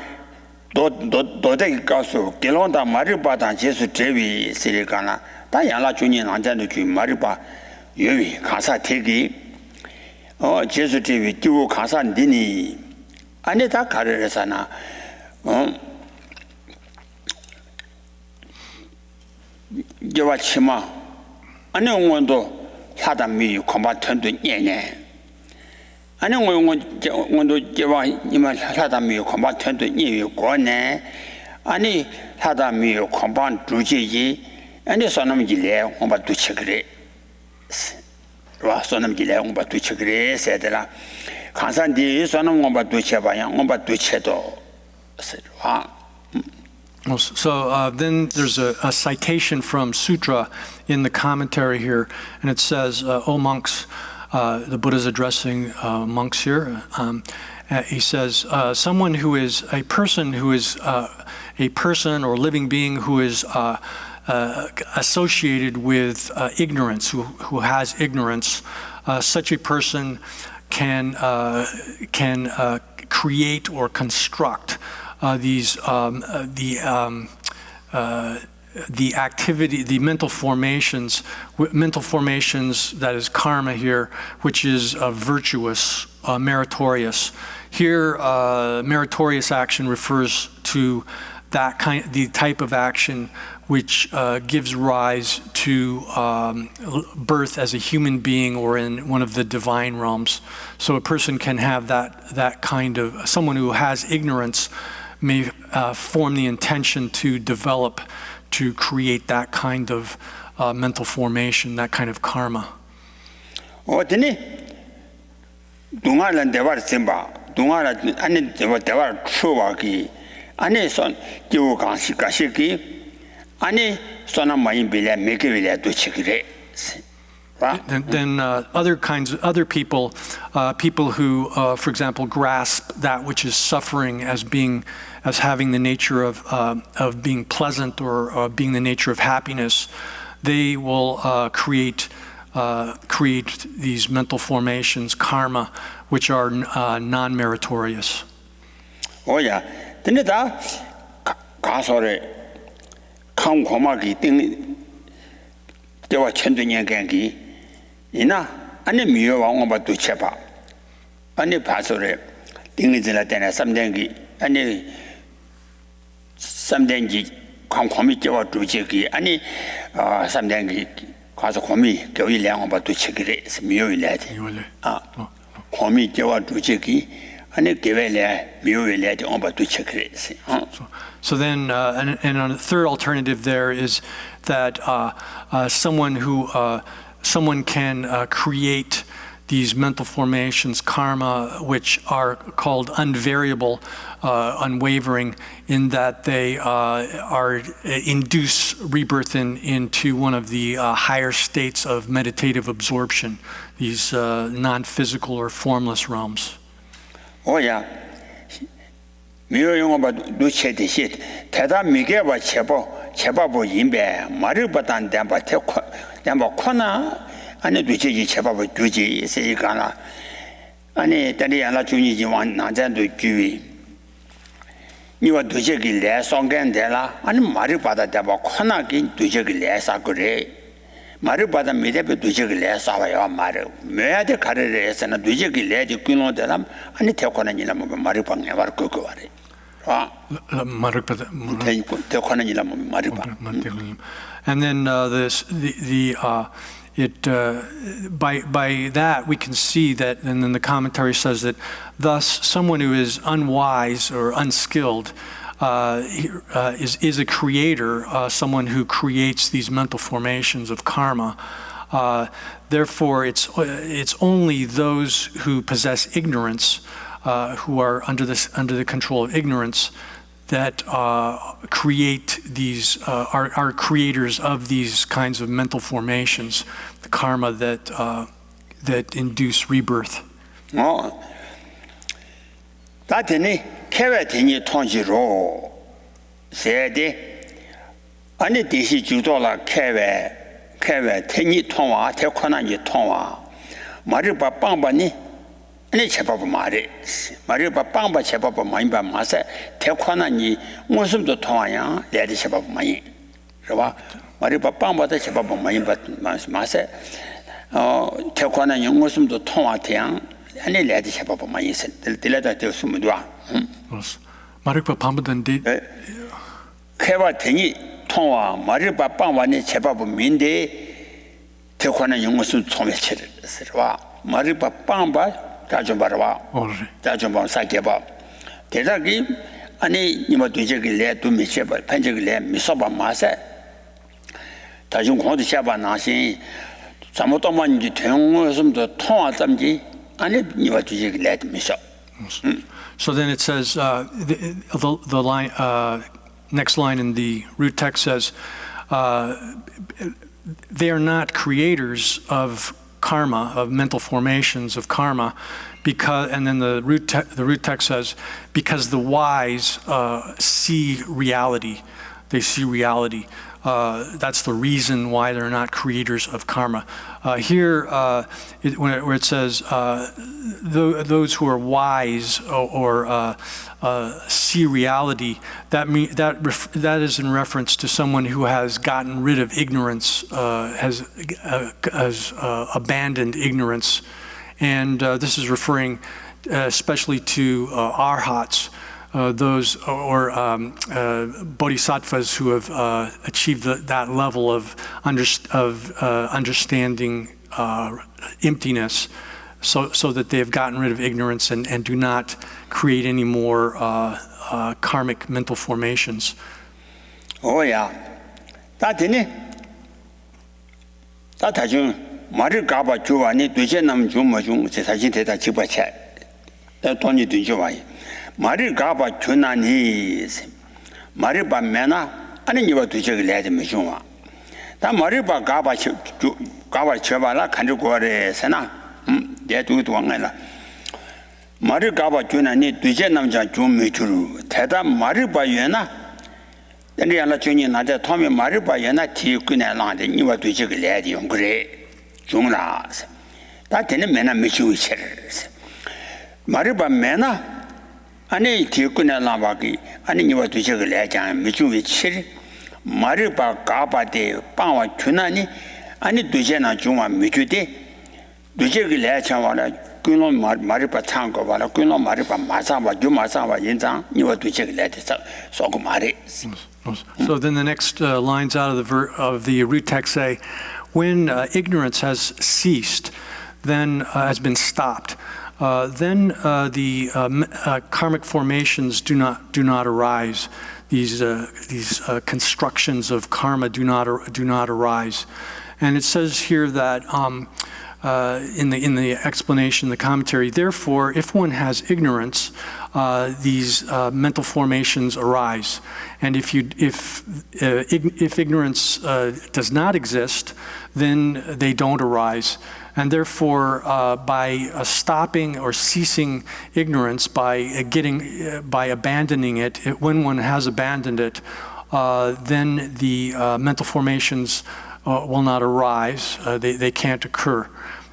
도대기 가서 길론다 마리바다 제수 제비 시리가나 다 양라 주님 안전도 주 마리바 여기 가사 대기 제수 제비 띄고 가사 니니 아니 다 가르려서나 제와 치마 아니 원도 사담미 컴바턴도 녀네 아니 원도 제와 이마 사담미 컴바턴도 녀이 고네 아니 사담미 컴반 주제지 아니 소놈지래 컴바도 치그래 와 소놈지래 컴바도 치그래 세더라 간산디 소놈 컴바도 쳐봐야 컴바도 쳐도 와 So then there's a citation from Sutra in the commentary here, and it says, O monks, the Buddha's addressing monks here, He says, someone who is a person a person or living being who is associated with ignorance, who has ignorance, such a person can create or construct the activity, the mental formations, that is karma here, which is virtuous, meritorious. Here, meritorious action refers to the type of action which gives rise to birth as a human being or in one of the divine realms. So a person can have that kind of, someone who has ignorance may form the intention to develop, to create that kind of mental formation, that kind of karma. 어떠니? 동아란 대화를 셈바. 동아란 안에 대화를 추워기. 안에서 기후 강식가시기. 안에 소나 많이 빌려 메게 빌려 또 치기래. Then other people who, for example, grasp that which is suffering as having the nature of being pleasant or being the nature of happiness, they will create these mental formations, karma, which are non-meritorious. 오야, 근데 다 가서래 강 고마기 띵 대화 천두년 경기 이나 안에 미워왕 봐도 쳐봐 안에 봐서래 띵이 지날 때나 삼den기 아니 삼den기 강 고미 대화 두지기 아니 삼den기 가서 고미 교이 량왕 봐도 치기래 미워이래지 아 고미 대화 두지기 아니 개벨에 미워이래지 왕 봐도 치기래 So then, and a third alternative there is that someone can create these mental formations, karma, which are called unvariable, unwavering, in that they induce rebirth into one of the higher states of meditative absorption, these non-physical or formless realms. Oh yeah. 미용어 봐 누체듯이 대답 미게 봐 제법 임배 말을 받안 담바 태코 담바 코나 아니 누체지 제법 주지 세이가나 아니 다리 하나 주니지 완 나자도 주위 니와 누체기 내 성견되라 아니 말을 받아 담바 코나기 누체기 내사 그래 말을 받아 미대be 누체기 내사 와요 말을 매야데 가르래서나 누체기 내지 끊어되라 아니 태코나니나 뭐 말을 방해 말 그거 말해 And then by that we can see that, and then the commentary says that thus someone who is unwise or unskilled is a creator, someone who creates these mental formations of karma. Therefore, it's only those who possess ignorance, who are under the control of ignorance, that create these, are creators of these kinds of mental formations, the karma that induce rebirth. 다더니 개외되니 통지로 세대 아니 대시 주도라 개외되니 통화 대권하니 통화 말을 빵바니 아니 제법 말이 빵바 제법 많이 봐 마세 대권하니 무슨도 통화야 내리 제법 많이 그봐 말이 빵바다 제법 많이 봐 마세 대권하니 무슨도 통화 대양 아니 내리 제법 많이 있어 들려다 될 수도 말이바 밤바던데 개와 되니 통화 말이바 빵바니 제법 민데 대권하니 무슨 통화체를 쓰와 말이바 빵바 자좀 봐라. 자좀 봐 사게봐. 대자기 아니 이모 뒤적일래 도 미쳐봐. 편적일래 미서봐 마세. 다중 공도 샤바 나신 잘못하면 이제 대응으로서도 통화점지 아니 이모 뒤적일래 미서. So then it says the line next line in the root text says they are not creators of karma, of mental formations of karma, because, and then the root text says, because the wise see reality. They see reality. That's the reason why they're not creators of karma. Here, where it says, those who are wise or see reality, that is in reference to someone who has gotten rid of ignorance, has abandoned ignorance. And this is referring especially to arhats, those or bodhisattvas who have achieved that level of understanding emptiness, so that they have gotten rid of ignorance and do not create any more karmic mental formations. Oh yeah, that is 말을 가봐 주와니 되게 남 주마중 제 사진 대다 집어채 돈이 되죠와이 말을 가봐 주나니 말을 밤매나 아니 이거 되게 내지 미중와 다 말을 봐 가봐 가봐 쳐봐라 간주 거래서나 내 두도 왕해라 말을 가봐 주나니 되게 남자 주미주루 대다 말을 봐 얘나 근데 알아 주니 나한테 토미 말을 봐 얘나 티꾸네 나한테 이거 되게 내지 용 그래 중라 다 되는 매나 미치우셔 말해봐 매나 아니 뒤꾸나 나바기 아니 이거 두셔를 내자 미치우치 말해봐 가바데 빵와 주나니 아니 두셔나 중화 미주데 두셔를 내자 와라 그놈 말해봐 창고 와라 그놈 말해봐 마사와 주마사와 인장 이거 두셔를 내자 소고 말해. So then the next lines out of the root text say, when ignorance has ceased, then has been stopped, then the karmic formations do not arise. These constructions of karma do not arise. And it says here that in the explanation, the commentary, therefore, if one has ignorance, these mental formations arise. And if ignorance does not exist, then they don't arise. And therefore, by stopping or ceasing ignorance, by abandoning it, when one has abandoned it, then the mental formations will not arise. They can't occur.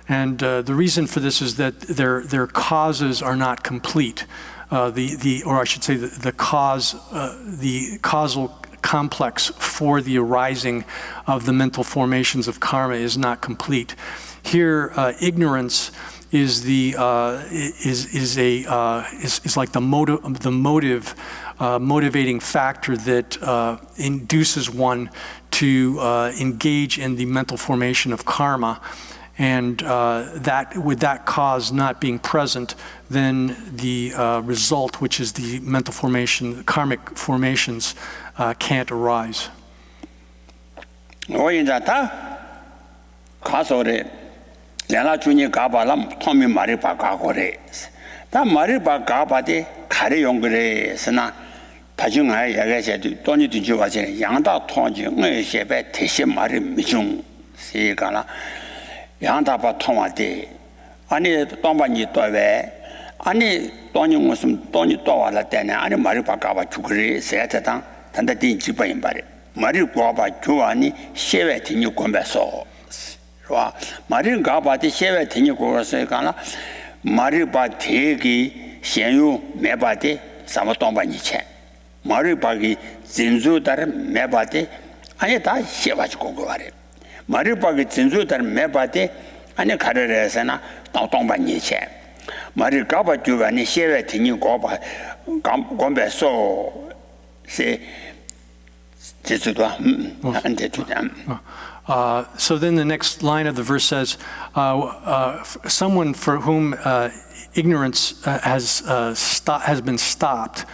And the reason for this is that their causes are not complete. Or I should say, the causal complex for the arising of the mental formations of karma is not complete. Here, ignorance is like the motivating factor that induces one to engage in the mental formation of karma. And that with that cause not being present, then the result, which is the mental formation, the karmic formations, can't arise. 내가 주니 가발람 토미 말이 바가고래 다 말이 바가바데 가래 용거래스나 다중에 얘기해도 돈이 뒤지 와서 양다 통지 의셰배 대신 말이 미중 세가라 양다 바 통화데 아니 돈반이 또왜 아니 돈이 무슨 돈이 또 와라 때네 아니 말이 바가바 주그래 세야다 단다 딘지 바인 말이 고바 주아니 셰외 딘이 권배서 말을 가봐도 세외 되니고 그래서가나 말을 봐 대기 현유 매바데 사모동반이체 말을 봐기 진주다를 매바데 아니 다 세바지고 그래 말을 봐기 진주다를 매바데 아니 가르래서나 동반이체 말을 가봐 주가니 세외 되니고 봐 건배소 세 제주도 안 되잖아. So then the next line of the verse says, someone for whom ignorance has been stopped,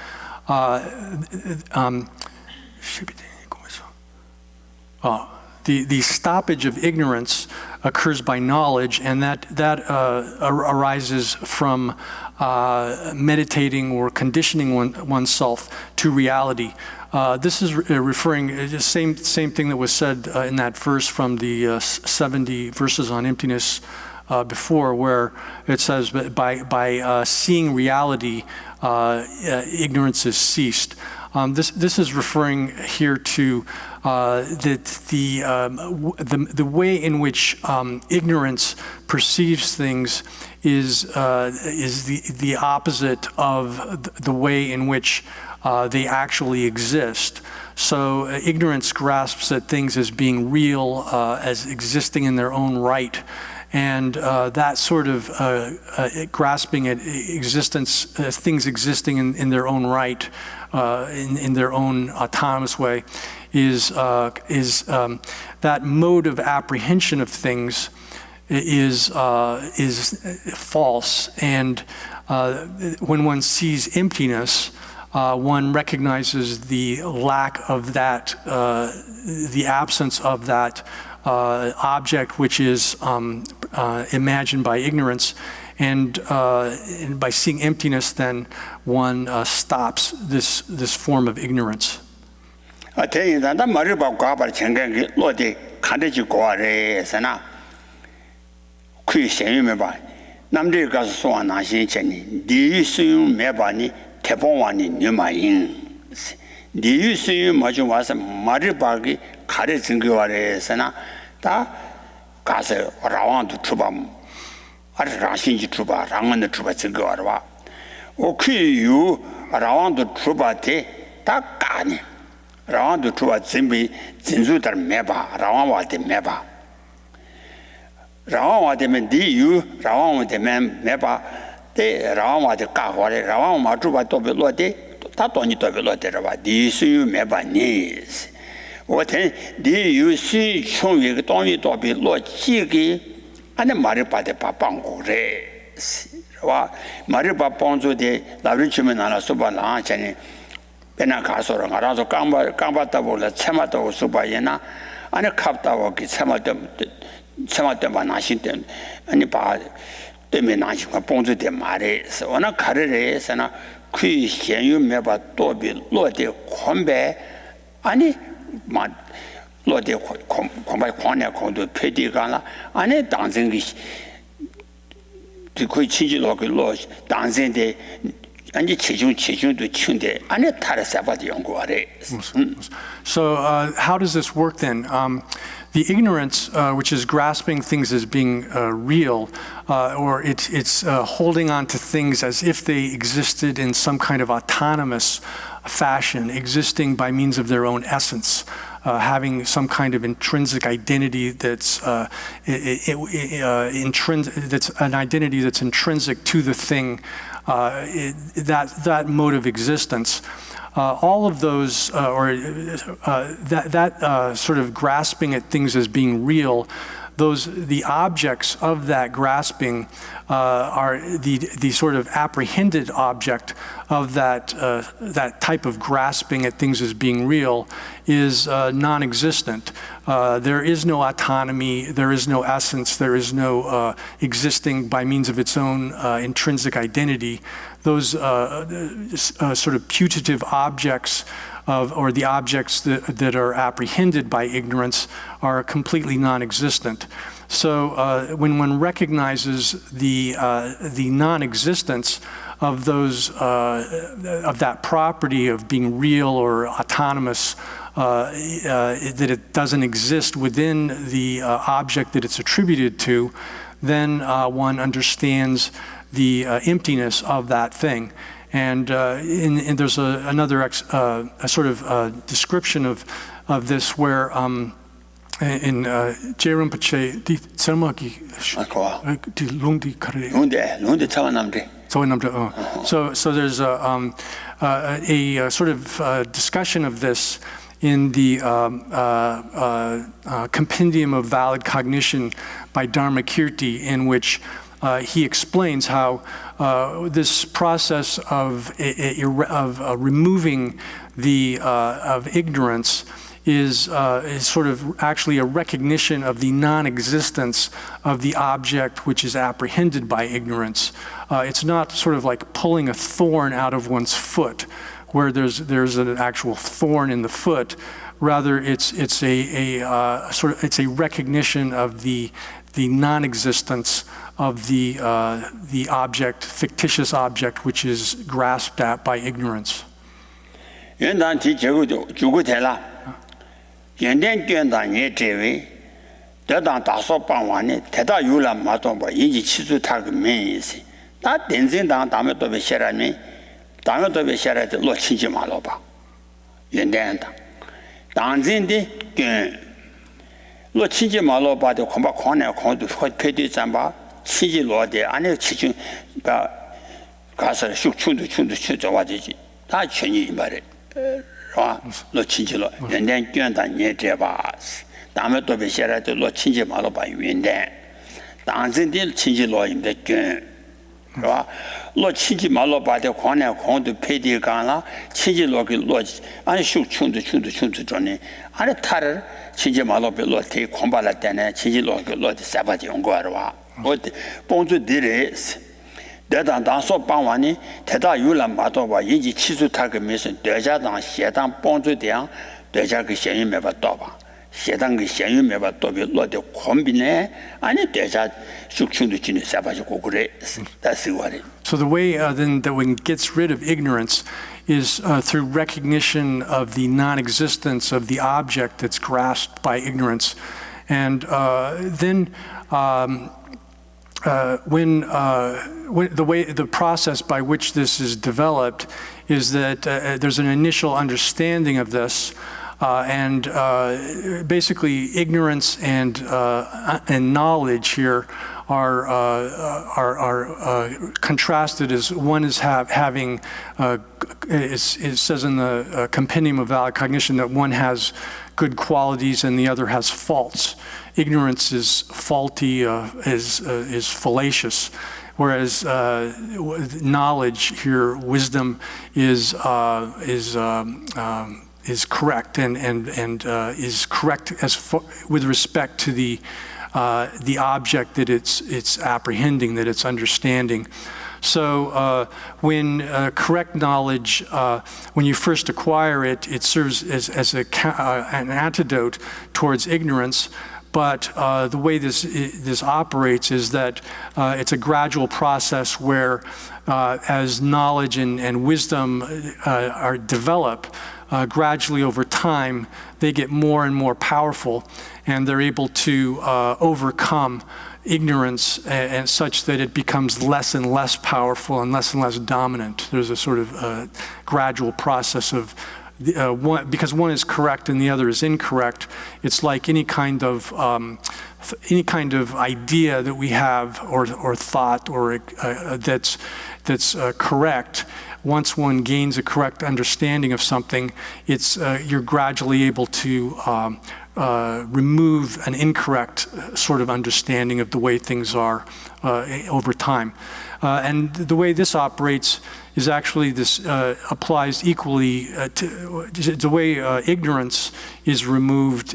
the stoppage of ignorance occurs by knowledge, and that arises from meditating or conditioning oneself to reality. This is referring the same thing that was said in that verse from the 70 verses on emptiness before, where it says by seeing reality, ignorance is ceased. This is referring here to the way in which ignorance perceives things is the opposite of the way in which they actually exist. So ignorance grasps at things as being real, as existing in their own right. And that sort of grasping at existence, things existing in their own right, in their own autonomous way, is that mode of apprehension of things is false. And when one sees emptiness, one recognizes the lack of that, the absence of that object which is imagined by ignorance, and by seeing emptiness, then one stops this form of ignorance. 가서 라왕도 주밤 아래 라신지 주바 랑은 주바 증거하라 오키유 라왕도 주바테 다 까니 라왕도 주바 진비 진주들 매바 라왕와데 매바 라왕와데면 디유 라왕와데면 매바 데 라왕와데 까고래 라왕마 주바 도벨로데 다 돈이 도벨로데라 디수유 매바니 我听你有些从一个东西到别落几个，俺那马里巴的把帮过来，是吧？马里巴帮助的，老人去们拿了说把拿钱呢，别那卡说了，俺那说刚把到我了，才嘛到我说把人呐，俺那卡到我给才嘛把拿心的，俺那把对面拿心个帮助的马里，是我那卡的人是那可以先有没把多别落的宽白，俺那。 마 로데 콤바이 콘네 콘도 페디가라 안에 당생기 거의 친지로그 로 당생데 아니 체중도 친데 안에 타르사바디 연구하래. So how does this work then? The ignorance, which is grasping things as being real, or it's holding on to things as if they existed in some kind of autonomous fashion, existing by means of their own essence, having some kind of intrinsic identity that's that's an identity that's intrinsic to the thing, that mode of existence. All of those, sort of grasping at things as being real, the objects of that grasping are the sort of apprehended object of that type of grasping at things as being real is non-existent. There is no autonomy, there is no essence, there is no existing by means of its own intrinsic identity. Those sort of putative objects or the objects that are apprehended by ignorance are completely non-existent. So when one recognizes the non-existence of those of that property of being real or autonomous, that it doesn't exist within the object that it's attributed to, then one understands the emptiness of that thing. And there's another sort of description of this where in Je Rinpoche di Tselmaki di Lungdi Kare. Lungdi Tsawanamde. So there's a sort of discussion of this in the Compendium of Valid Cognition by Dharmakirti, in which he explains how this process of removing of ignorance is sort of actually a recognition of the non-existence of the object which is apprehended by ignorance. It's not sort of like pulling a thorn out of one's foot, where there's an actual thorn in the foot. Rather, it's a recognition of the non-existence of the object, fictitious object, which is grasped at by ignorance. 原当提结构就举个台了，原点卷当也这位，得当大所办完呢，太大有了马东吧，以及起初他个名意思，那真正当咱们都被写了名，咱们都被写了的落亲戚马老吧，原点当，当真的跟落亲戚马老吧的恐怕狂呢狂都会配对咱吧，亲戚落的，俺那亲戚把，干啥修穷都去做话这些，他全你买的。是吧？落亲戚了，原点卷当也这吧，咱们都被写来的落亲戚嘛，老把原点，当真的亲戚落应该卷，是吧？落亲戚嘛，老把的狂呢狂都配对干了，亲戚落给落，俺修穷都着呢，俺的他的亲戚嘛，老被落太狂把了的呢，亲戚落给落的三八经过是吧？我的帮助的人是。得当所办完呢，太大有了马多吧，以及起初他个没事，得家当协当帮助的样，得家个闲鱼没法到吧，协当个闲鱼没法到比落的宽比呢，俺那得家受穷的今年三八就过过来，但是我的。So the way then that one gets rid of ignorance is through recognition of the non-existence of the object that's grasped by ignorance, and then. When the process by which this is developed is that there's an initial understanding of this, and basically ignorance and knowledge here are contrasted as one is having. It says in the Compendium of Valid Cognition that one has good qualities and the other has faults. Ignorance is faulty, is fallacious, whereas knowledge here, wisdom, is correct and is correct with respect to the object that it's apprehending, that it's understanding. So when correct knowledge, when you first acquire it, it serves as an antidote towards ignorance. But the way this operates is that it's a gradual process where as knowledge and wisdom are developed, gradually over time, they get more and more powerful, and they're able to overcome ignorance and such that it becomes less and less powerful and less dominant. There's a sort of gradual process of because one is correct and the other is incorrect. It's like any kind of idea that we have or thought or that's correct. Once one gains a correct understanding of something, it's you're gradually able to remove an incorrect sort of understanding of the way things are over time. And the way this operates is actually this applies equally to the way ignorance is removed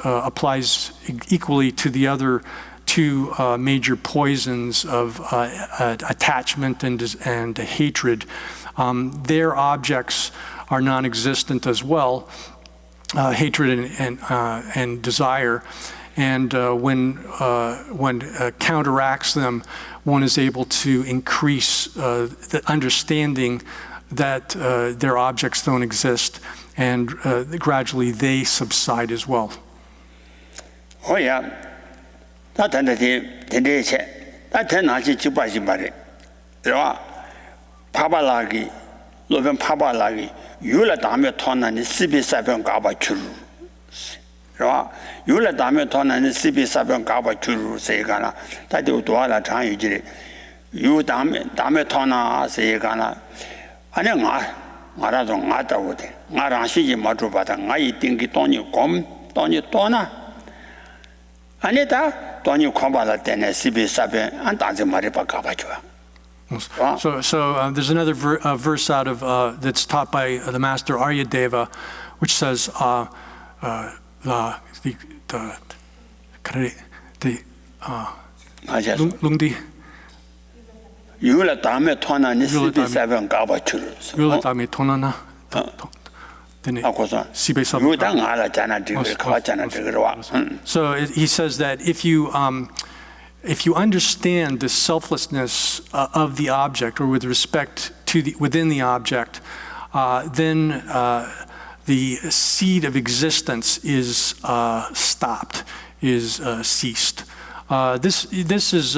applies equally to the other two major poisons of attachment and hatred. Their objects are non-existent as well, hatred and desire. And when one counteracts them, one is able to increase the understanding that their objects don't exist, and gradually they subside as well. Oh yeah, that and that nachi chupashibari. Pabalagi, Loven Pabalagi, Yula Dame Tona, Sibi Saban Gaba Churu. You let them turn and CB Saban Gaba to say Gana, that you do all the time you dame tona say Gana. I know Marazon Mata would. Maranshi Matubata, I think it on you come, Tony Tona. Anita, Tony Combala, then CB Saban, and Tanzi Maripa Gabachua. So there's another verse out of that's taught by the master Aryadeva, which says, Lungdi. Yula Dame Tona, Sibi Saban Gabachuru. Yula Dame Tonana. So he says that if you if you understand the selflessness of the object, or with respect to within the object, then the seed of existence is stopped, is ceased. This is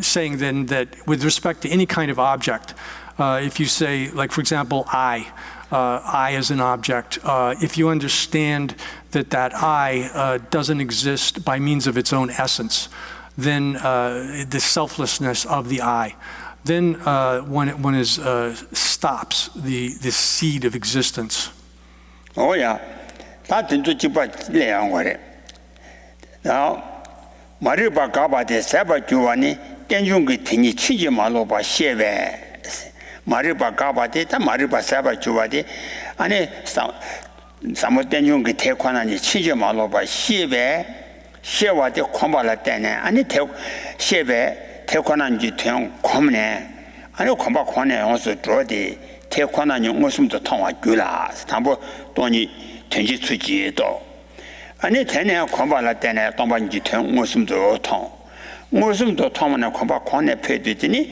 saying then that with respect to any kind of object, if you say, like for example, I as an object, if you understand that I doesn't exist by means of its own essence, then the selflessness of the I, then one is stops the seed of existence. Oh yeah, that into chipa leangore. Now, Mariba Gaba de Saba Giovanni, Tenjungi Tini Chiji Maloba Sheve. Mariba Gaba de Mariba Saba Giovanni, and some Tenjungi Tekwanani Chiji Maloba Sheve, Sheva de Kombala Tene, and it Sheve, Tekwananji Tong Komne, and you come back one also draw the Tekwanani Muslim to Tonga Gula, Stambo Tony Tenji Tsuji do. 아니 대내 공부할 때는 동반지 통 무슨도 통 무슨도 통만 공부 권에 패드더니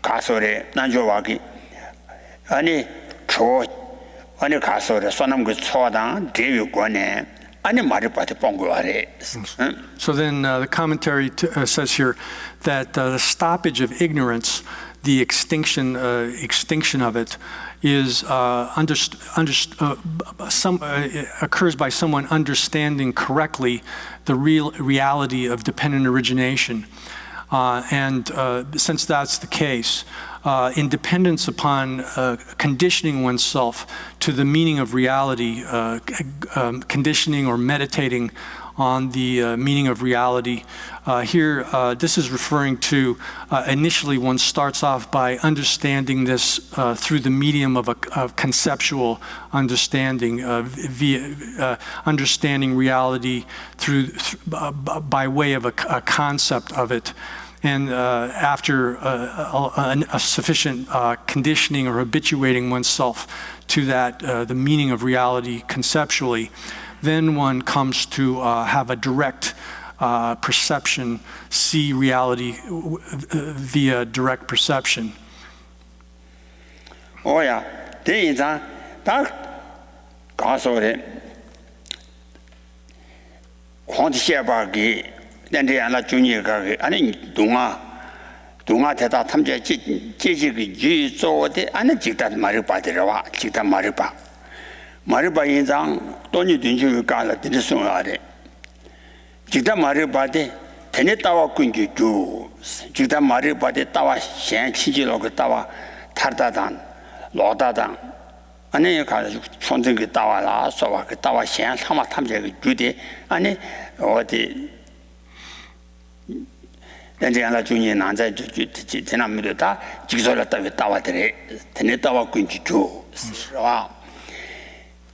가서래 난조와기 아니 저 아니 가서래 소남 그 초당 대위권에 아니 말을 받아 본거래. So then the commentary says here that the stoppage of ignorance, the extinction of it, is occurs by someone understanding correctly the reality of dependent origination. And since that's the case, in dependence upon conditioning oneself to the meaning of reality, conditioning or meditating on the meaning of reality. Here, this is referring to initially one starts off by understanding this through the medium of conceptual understanding, via understanding reality by way of a concept of it. And after a sufficient conditioning or habituating oneself to that, the meaning of reality conceptually, then one comes to have a direct perception, see reality via direct perception. Oh yeah, there is a dark gasore. Quantishebagi, then they are not junior. I think Dunga Teta Tamja Jiji so the Anajita Maripa de Rava, Chita Maripa. Mariba in Zang, Tony Dunju Gala, the Sunare. Chita Mariba de Tenetawa Kunju Jews, Chita Mariba de Tawa Shan Chijilog Tawa Tartadan, Lodadan. And then you call something with Tawa, so I could Tawa Shan, Tama Tamja Judy, and or the then the other junior Nanza Tenamida, Jisola Tawa Tenetawa Kunju Jews.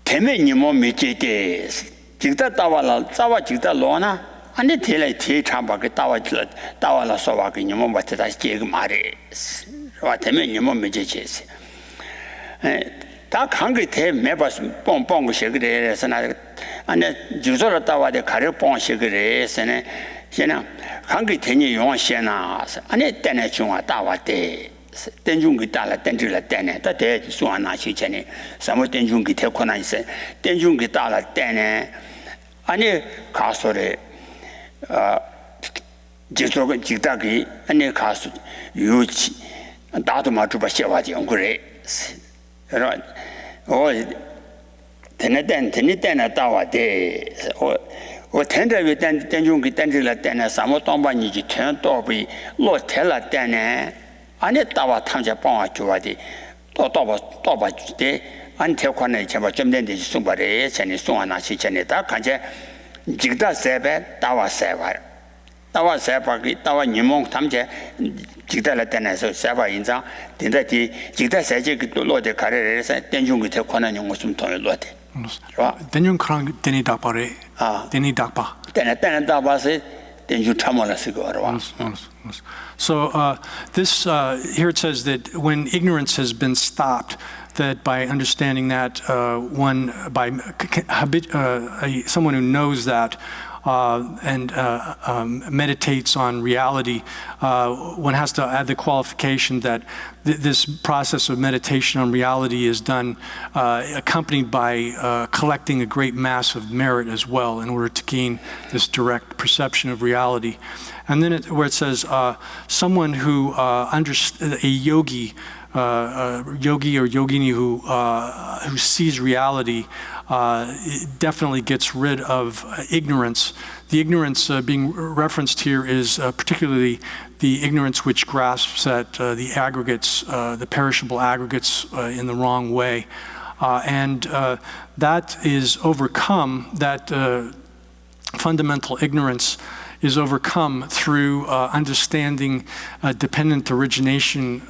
Temenimo Michete, Jigta Tawala, Tawa Jigta Lona, and the Tele Tea Chamba Tawala Sovak in your moment that I still marry. What Temenimo Michetes. That hungry tail members Pong cigarettes and Jisola Tawa the Caripon cigarettes and hungry tenny yon shenas, and it tenachuma Tawa day. Tenjungi Tala Tendrilla Tene, that day Suana Chichene, some Tenjungi Tekona said, Tenjungi Tala Tene, Ane Casore Jitagi, Ane Casu, Yuchi, and Datuma Tubasheva Yongre. Right. Oh, Tenetena Tawa Day, or tender with Tenjungi Tendrilla Tene, Samotomba turn to be Lord Tella Tene. Ane tawa tamja pong chuwadi toba de ante kwane chaba jomden de sumbare chani suana chi chani ta kanje jigda sebe tawa seba ki tawa nimong tamje jigda la tena so seba inza tinda ti jigda seje ki lo de kare sa tenjung ki te kwana nyong sum ton lo de tenjung krang teni dakpare teni dakpa tena dakpa se tenjung tamola sigoro. So this here it says that when ignorance has been stopped, that by understanding that someone who knows that and meditates on reality, one has to add the qualification that this process of meditation on reality is done accompanied by collecting a great mass of merit as well in order to gain this direct perception of reality. And then where it says someone who a yogi or yogini who sees reality definitely gets rid of ignorance. The ignorance being referenced here is particularly the ignorance which grasps at the aggregates, the perishable aggregates in the wrong way. And that is overcome, that fundamental ignorance is overcome through understanding dependent origination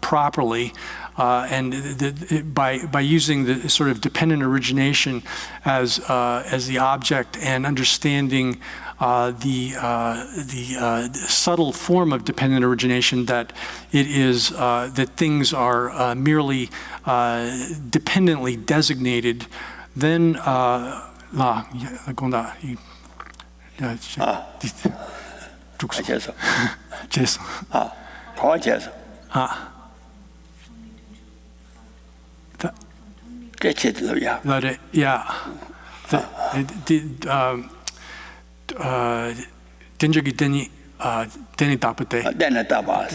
properly, and by using the sort of dependent origination as the object and understanding the subtle form of dependent origination, that it is that things are merely dependently designated, then 제서. 제서. 더 제서. 깨치들이야. That yeah. 된적이 되니 답때. 되네 답아.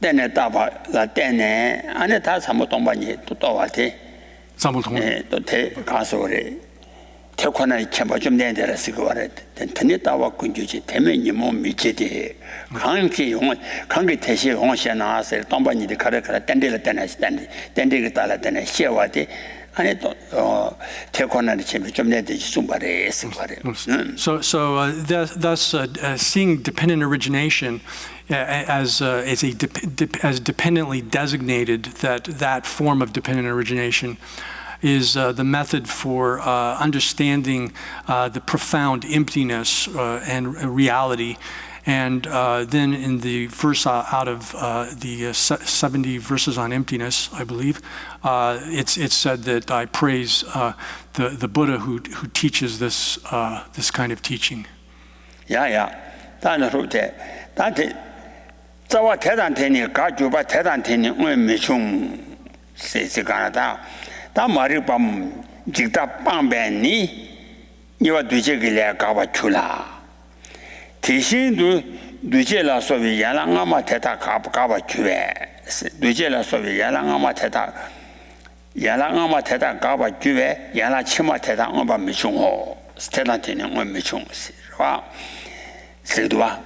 되네 답아. 나 되네. 안에 다 사무동반이 또 와대. 사무동. 또대 가서래. 태권을 첨부 좀 내려서 그거를 전에 따와 군주지 대면이 뭐 미치대 강기 용은 강기 대시 용시에 나와서 동반이들 가르가라 땡들을 땡들을 따라 때네 시와대 안에 또 태권을 첨부 좀 내듯이 숨바래서 그래. So thus seeing dependent origination as dependently designated, that form of dependent origination is the method for understanding the profound emptiness and reality. And then in the verse out of the 70 verses on emptiness, I believe, it's said that I praise the Buddha who teaches this kind of teaching. Yeah. 나는 그때 나한테 저와 대단테니 가주바 대단테니 왜 미중 세세가다 다 말이 밤 직다 빵배니 이와 뒤제길래 가봐 줄라 대신도 뒤제라 소비 야랑아마 대다 가봐 주에 뒤제라 소비 야랑아마 대다 가봐 주에 야라 치마 대다 엄바 미중호 스텔란테는 왜 미중시와 세도와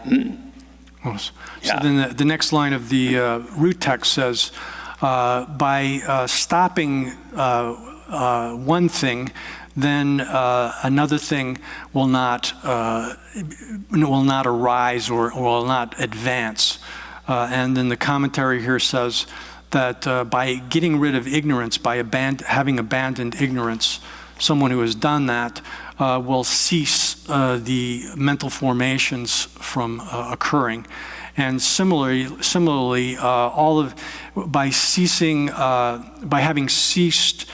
So then the next line of the root text says, by stopping one thing, then another thing will not arise or will not advance. And then the commentary here says that by getting rid of ignorance, by having abandoned ignorance, someone who has done that will cease the mental formations from occurring. And similarly, by having ceased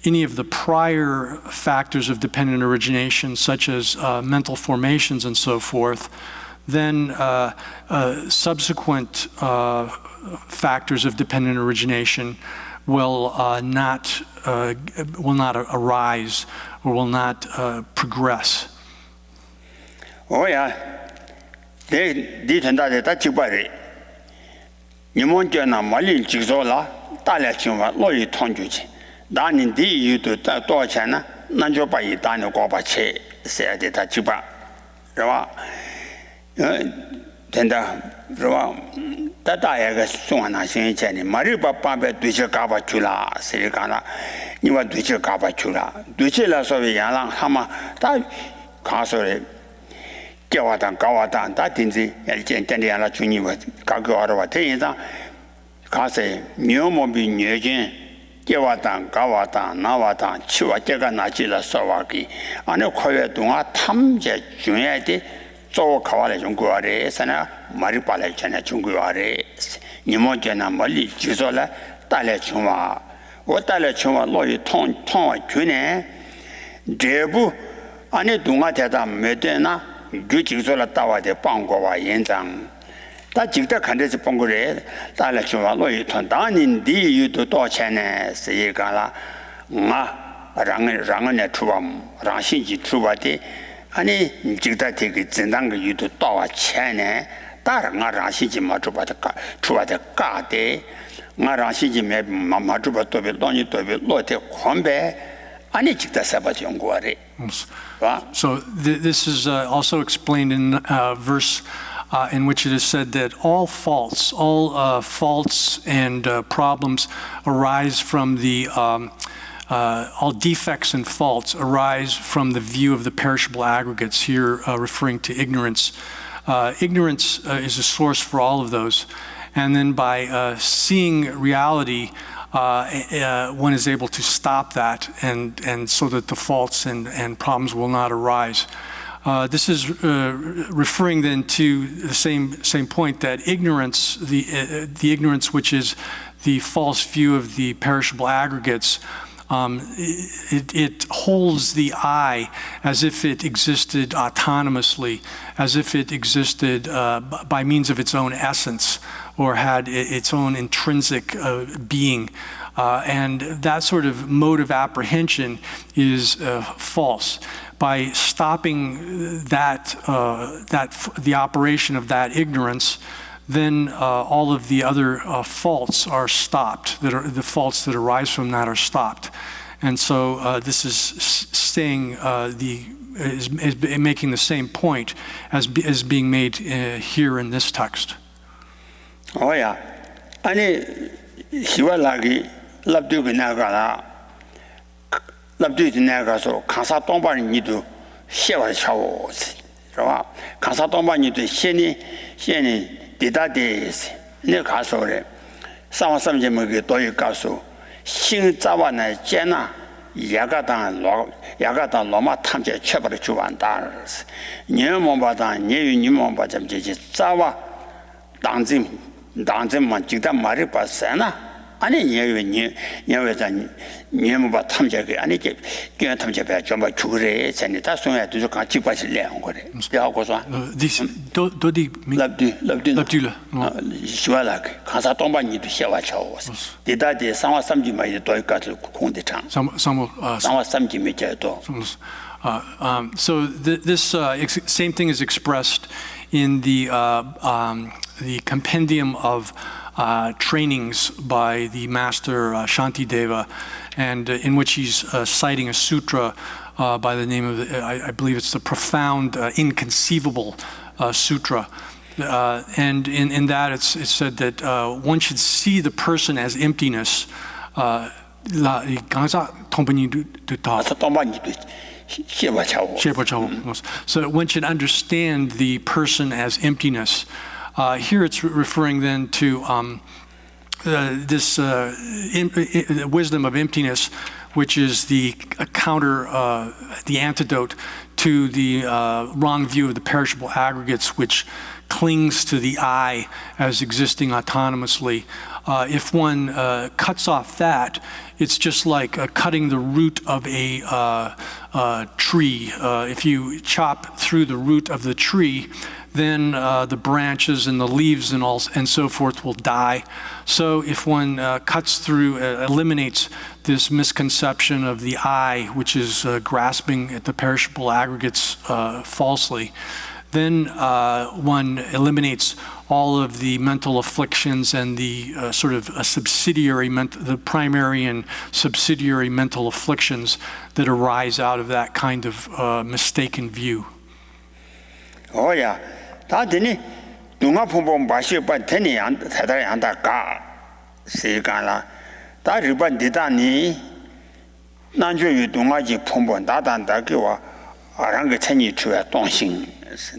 any of the prior factors of dependent origination, such as mental formations and so forth, then subsequent factors of dependent origination will not arise or will not progress. Oh yeah. 네 전다에 다 직발이 니몬께나 말릴 직소라 달래친와 로이 통주지 나는 네 이유도多少钱呢 那就把一单的过把切 세야 돼 다 직발 그러와 된다 그러와 다다야가 송하나 신체니 말을 바빠베 뒤져 가봐 줄라 세가나 니와 뒤져 가봐 줄라 뒤져라서 야랑 하마 다 가서래 깨와단 가와단 다 딘지 젠젠디야라 중이와 가고하러와 대인상 가세 묘모비 녀진 깨와단 가와단 나와단 치와 깨가 나지라 서와기 안에 코에 동아 탐제 중요하디 저 가와래 중고아래 sana 말이 빨래 전에 중고아래 니모제나 멀리 지소라 달래 중와 워 달래 중와 로이 통통와 균에 제부 아니 동아 대다 메데나 규직소라 따와데 빵고와 연장 다 직다 간데서 봉고래 달라 좋아로이 통단인디 유도 도체네 세가라 랑에 추밤 랑신지 추바데 아니 직다 되게 진단가 유도 도와 체네 다른 랑신지 마주바다 추바다 까데 랑신지 매 마주바도 돈이 도베 로테 콤베 아니 직다 사바지 연구하래. So this is also explained in verse in which it is said that all faults and problems arise from the all defects and faults arise from the view of the perishable aggregates. Here, referring to ignorance. Ignorance is a source for all of those, and then by seeing reality, one is able to stop that, and so that the faults and problems will not arise. This is referring then to the same point, that ignorance, the ignorance which is the false view of the perishable aggregates, it holds the I as if it existed autonomously, as if it existed by means of its own essence, or had its own intrinsic being. And that sort of mode of apprehension is false. By stopping the operation of that ignorance, then all of the other faults are stopped. The faults that arise from that are stopped. And so this is saying is making the same point as being made here in this text. Oh yeah, 아니 시와라기 랍두기 나가라 랍두기 나가서 강사 동반이도 시와 차오, 그렇죠? 강사 동반이도 신이 디다데스 내 가서래 상황섬제 뭐게 도이 가서 신자와나 제나 야가당 로마 탐제 처벌을 주한다. 녀몽바다 녀유님몽바점 제지 자와 당진만 직다 말이 봤잖아. 아니 녀외자 녀몽바 탐제게 아니 그 탐제배 좀 주그래 전에다 송야도 같이 봐실 내용 거래. 야고서 도디 랍디라 시와락 가사 동반이도 시와 차오. 디다데 상화 삼지마이 도이까지 공대창. 상화 삼지메제도. So this same thing is expressed in the compendium of trainings by the master Shantideva, and in which he's citing a sutra by the name of, I believe it's the Profound Inconceivable Sutra. And in that it's said that one should see the person as emptiness. So one should understand the person as emptiness. Here it's referring then to this wisdom of emptiness, which is the the antidote to the wrong view of the perishable aggregates, which clings to the I as existing autonomously. If one cuts off that, it's just like cutting the root of a tree. If you chop through the root of the tree, then the branches and the leaves and so forth will die. So if one cuts through, eliminates this misconception of the I, which is grasping at the perishable aggregates falsely, then one eliminates all of the mental afflictions and the sort of the primary and subsidiary mental afflictions that arise out of that kind of mistaken view. Oh yeah. 다들이 동아풍범 마시바 테니 안 대단히 안다가 세간라 다 일반 대단히 난주의 동아지 풍범 다단다게와 아랑게 천이 주야 동신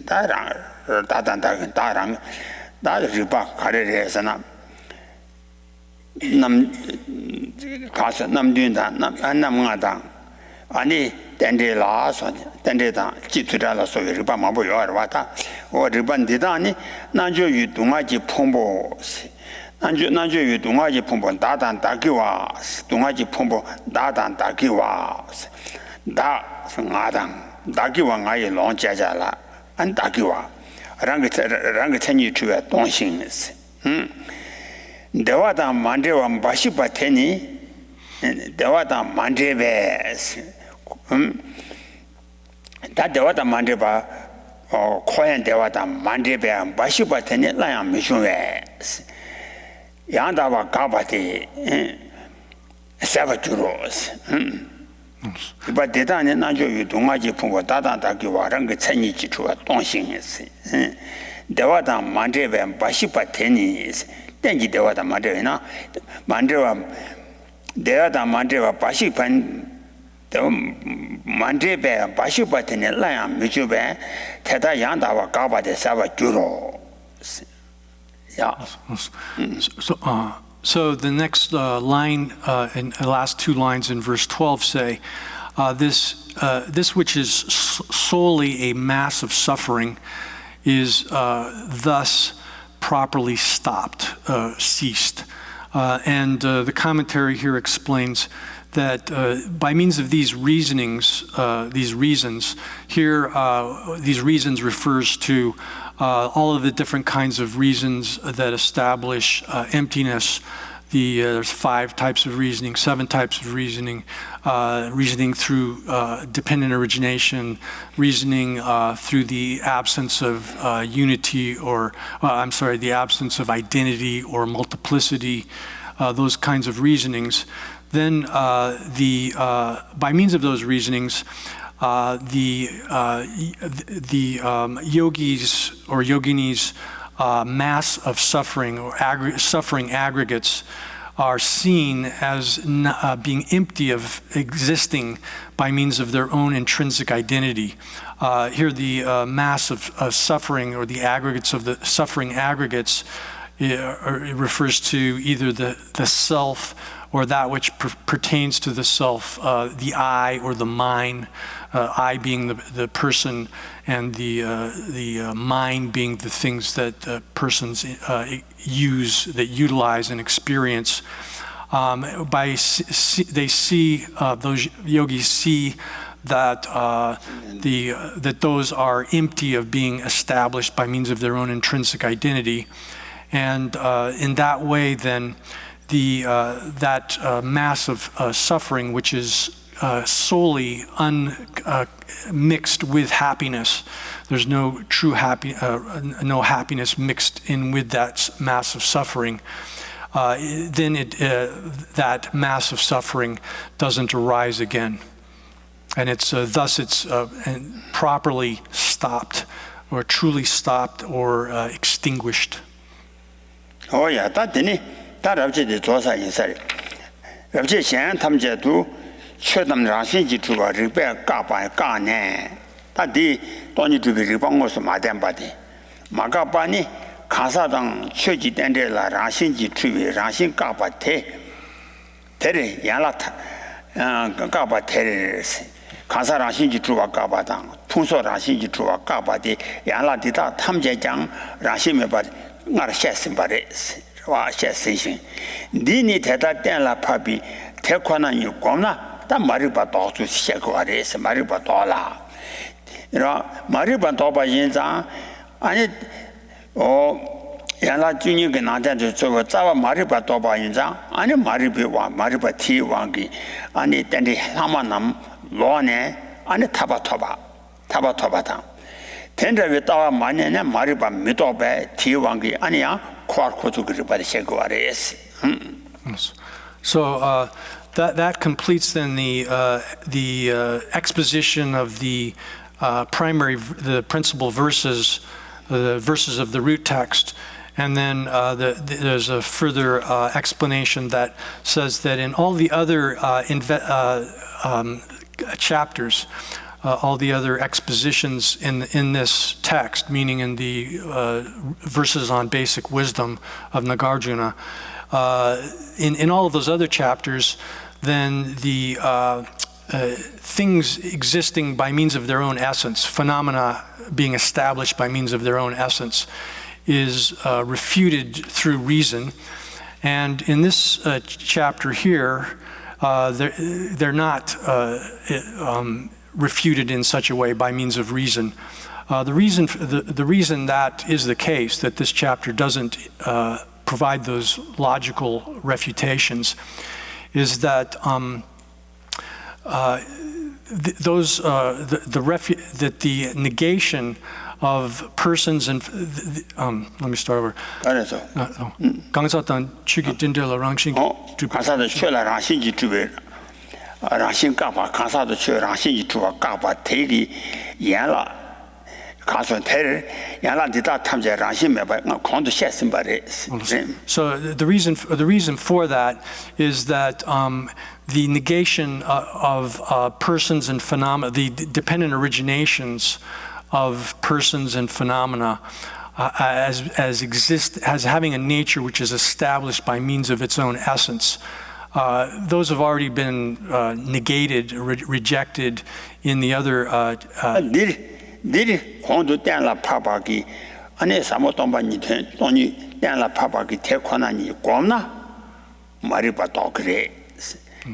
다랑 다단다근 다랑 다 일반 가래에서나 남 가서 남된다 남남하다 아니 덴데라서 덴데다 지투라서 일반 마보여 왔다 어 일반 대단히 난주의 동아지 풍범 난주의 동아지 풍범 다단다게와 동아지 풍범 다단다게와 다 성아당 다기와 나의 롱자자라 안 다기와 랑게 천이 주에 동싱스 대화다 만데와 바시바테니 대화다 만데베스 다 대화다 만데바 코엔 대화다 만데베 바시바테니 라양 미숑웨스 양다와 가바티 사바주로스 이바 대단히 나죠 동아지 풍고 다다다기 와랑 그 천이 지주와 동싱스 대화다 만데베 바시바테니 땡기 대화다 만데나 만데와 대화다 만데와 바시반 만데베 바시바테니 라양 미주베 대다 양다와 가바데 사바주로 Yeah. So the next line, and the last two lines in verse 12 say, this which is solely a mass of suffering is thus properly stopped, ceased. And the commentary here explains that by means of these reasons here, these reasons refers to all of the different kinds of reasons that establish emptiness. There's 5 types of reasoning, 7 types of reasoning, reasoning through dependent origination, reasoning through the absence of unity or, the absence of identity or multiplicity, those kinds of reasonings. Then by means of those reasonings, the yogis or yoginis' mass of suffering or suffering aggregates are seen as being empty of existing by means of their own intrinsic identity. Here the mass of suffering or the aggregates of the suffering aggregates it refers to either the self or that which pertains to the self, the I or the mine, I being the person, and the mind being the things that persons utilize and experience. They see those yogis see that that those are empty of being established by means of their own intrinsic identity, and in that way, then that mass of suffering, which is solely mixed with happiness. There's no true no happiness mixed in with that mass of suffering. Then that mass of suffering doesn't arise again, and thus it's properly stopped, or truly stopped, or extinguished. Oh yeah, 다랍지의 조사 인사리. 랍지 현 탐제도 최담 라신지 주가 리베 까바 까네. 다디 돈이 주비 리방고서 마담바디. 마가바니 가사당 최지된데라 라신지 주비 라신 까바테. 데레 야라타. 까바테레스. 가사 라신지 주가 까바당. 풍소 라신지 주가 까바디. 야라디다 탐제장 라신메바 나라 셰스바레스. 와 셰스신 니니 대다 땐라 파비 태권한 요거나 다 마리바 도주 시작하래서 마리바 도라 이라 마리바 도바 인자 아니 야라 주니가 나한테 저거 자와 마리바 도바 인자 아니 마리비와 마리바 티왕기 아니 땐디 하마남 로네 아니 타바토바다 텐데베 따와 마냐냐 마리바 미도베 티왕기 아니야 So that completes then the exposition of the principal verses, the verses of the root text, and then there's a further explanation that says that in all the other chapters. All the other expositions in this text, meaning in the verses on basic wisdom of Nagarjuna, in all of those other chapters, then the things existing by means of their own essence, phenomena being established by means of their own essence, is refuted through reason. And in this chapter here, they're not refuted in such a way by means of reason. The reason that is the case, that this chapter doesn't provide those logical refutations, is that that the negation of persons and let me start over. 강사단 추기 진del라 랑신 강사도 최라 랑신지 주베 랑신 까바 강사도 최 랑신지 주바 까바 대리 연라 가서 대를 연라디다 탐제 랑신 매바 공도 셰슨 바레. So the reason for that is that the negation of persons and phenomena, the dependent originations of persons and phenomena as having a nature which is established by means of its own essence. Those have already been negated, rejected in the other. 늘 공도 땡라 파바기 안에 사모동반이 돈이 땡라 파바기 대권하니 겁나 말이 봐도 그래.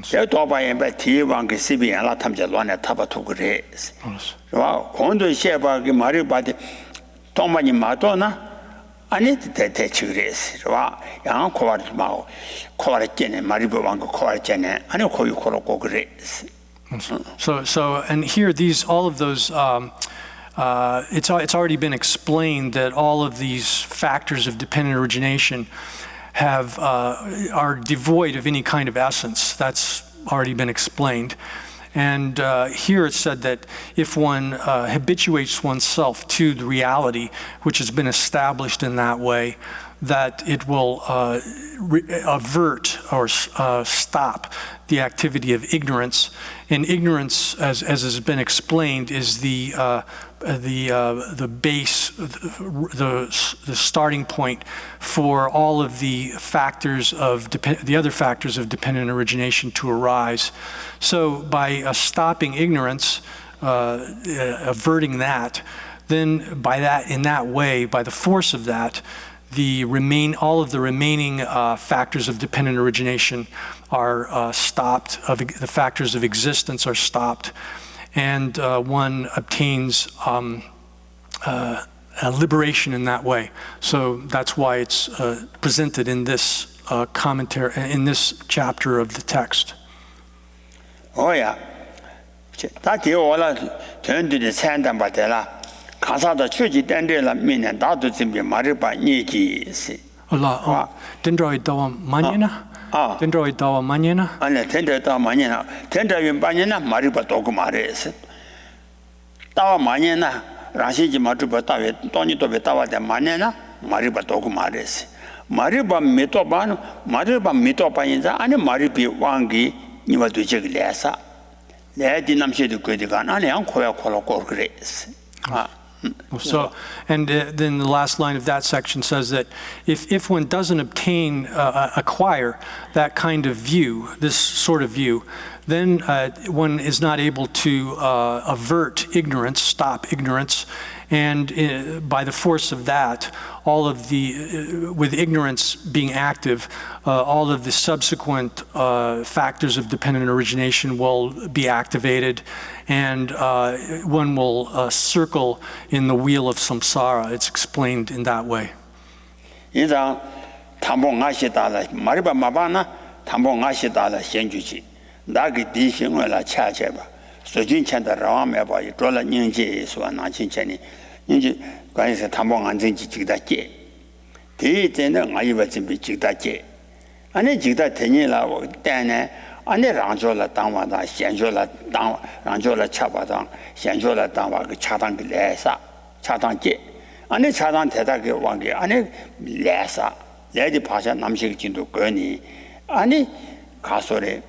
대도바에 대왕의 시비야라 탐제론에 타바토 그래. 와 공도 시바기 말이 봐도 동반이 마도나 아니 대치 그래서 와 양 코바르 마오 코바르제네 말이 봐왕고 코바르제네 아니 코이 코로고 그래. So and here all of those it's already been explained that all of these factors of dependent origination are devoid of any kind of essence. That's already been explained. And here it's said that if one habituates oneself to the reality, which has been established in that way, that it will avert or stop the activity of ignorance. And ignorance, as has been explained, is the base, the starting point for all of the factors of the other factors of dependent origination to arise. So by stopping ignorance, averting that, then in that way, by the force of that, all of the remaining factors of dependent origination are stopped. The factors of existence are stopped, and one obtains a liberation in that way. So that's why it's presented in this commentary, in this chapter of the text. Oh yeah, that you all turn to the sand and batela. 가사도 추지 땡들라 미네 나도 준비 말을 봐 니지시 올라 덴드로이드 다와 마니나 덴드로이드 다와 마니나 아니 덴드로이드 다와 마니나 덴드로이드 마니나 말을 봐 도고 말해서 다와 마니나 라시지 말을 봐 다왜 돈이도 왜 다와데 마니나 말을 봐 도고 말해서 말을 봐 미도 봐 말을 봐 미도 봐인자 아니 말을 비 왕기 니와 되지 그래서 내 디남시도 그디가 아니 안 코야 콜고 그래서 So, and then the last line of that section says that if one doesn't acquire that kind of view, this sort of view, then one is not able to avert ignorance, stop ignorance, and by the force of that, with ignorance being active, all of the subsequent factors of dependent origination will be activated, and one will circle in the wheel of samsara. It's explained in that way. 이장 탐봉하시다라 말이바 마바나 탐봉하시다라 현주지 나기 디싱을 차제바 소진찬다 라와메바 이돌라 닝지 소나 진찬이 닝지 관해서 탐봉 안정지 지다게 대전은 아이바 준비 지다게 아니 지다 되니라고 때네 아니 랑조라 당와다 현조라 당 랑조라 차바당 현조라 당와 그 차당기 내사 차당게 아니 차당 대다게 왕게 아니 내사 내지 파샤 남식 진도 거니 아니 가소래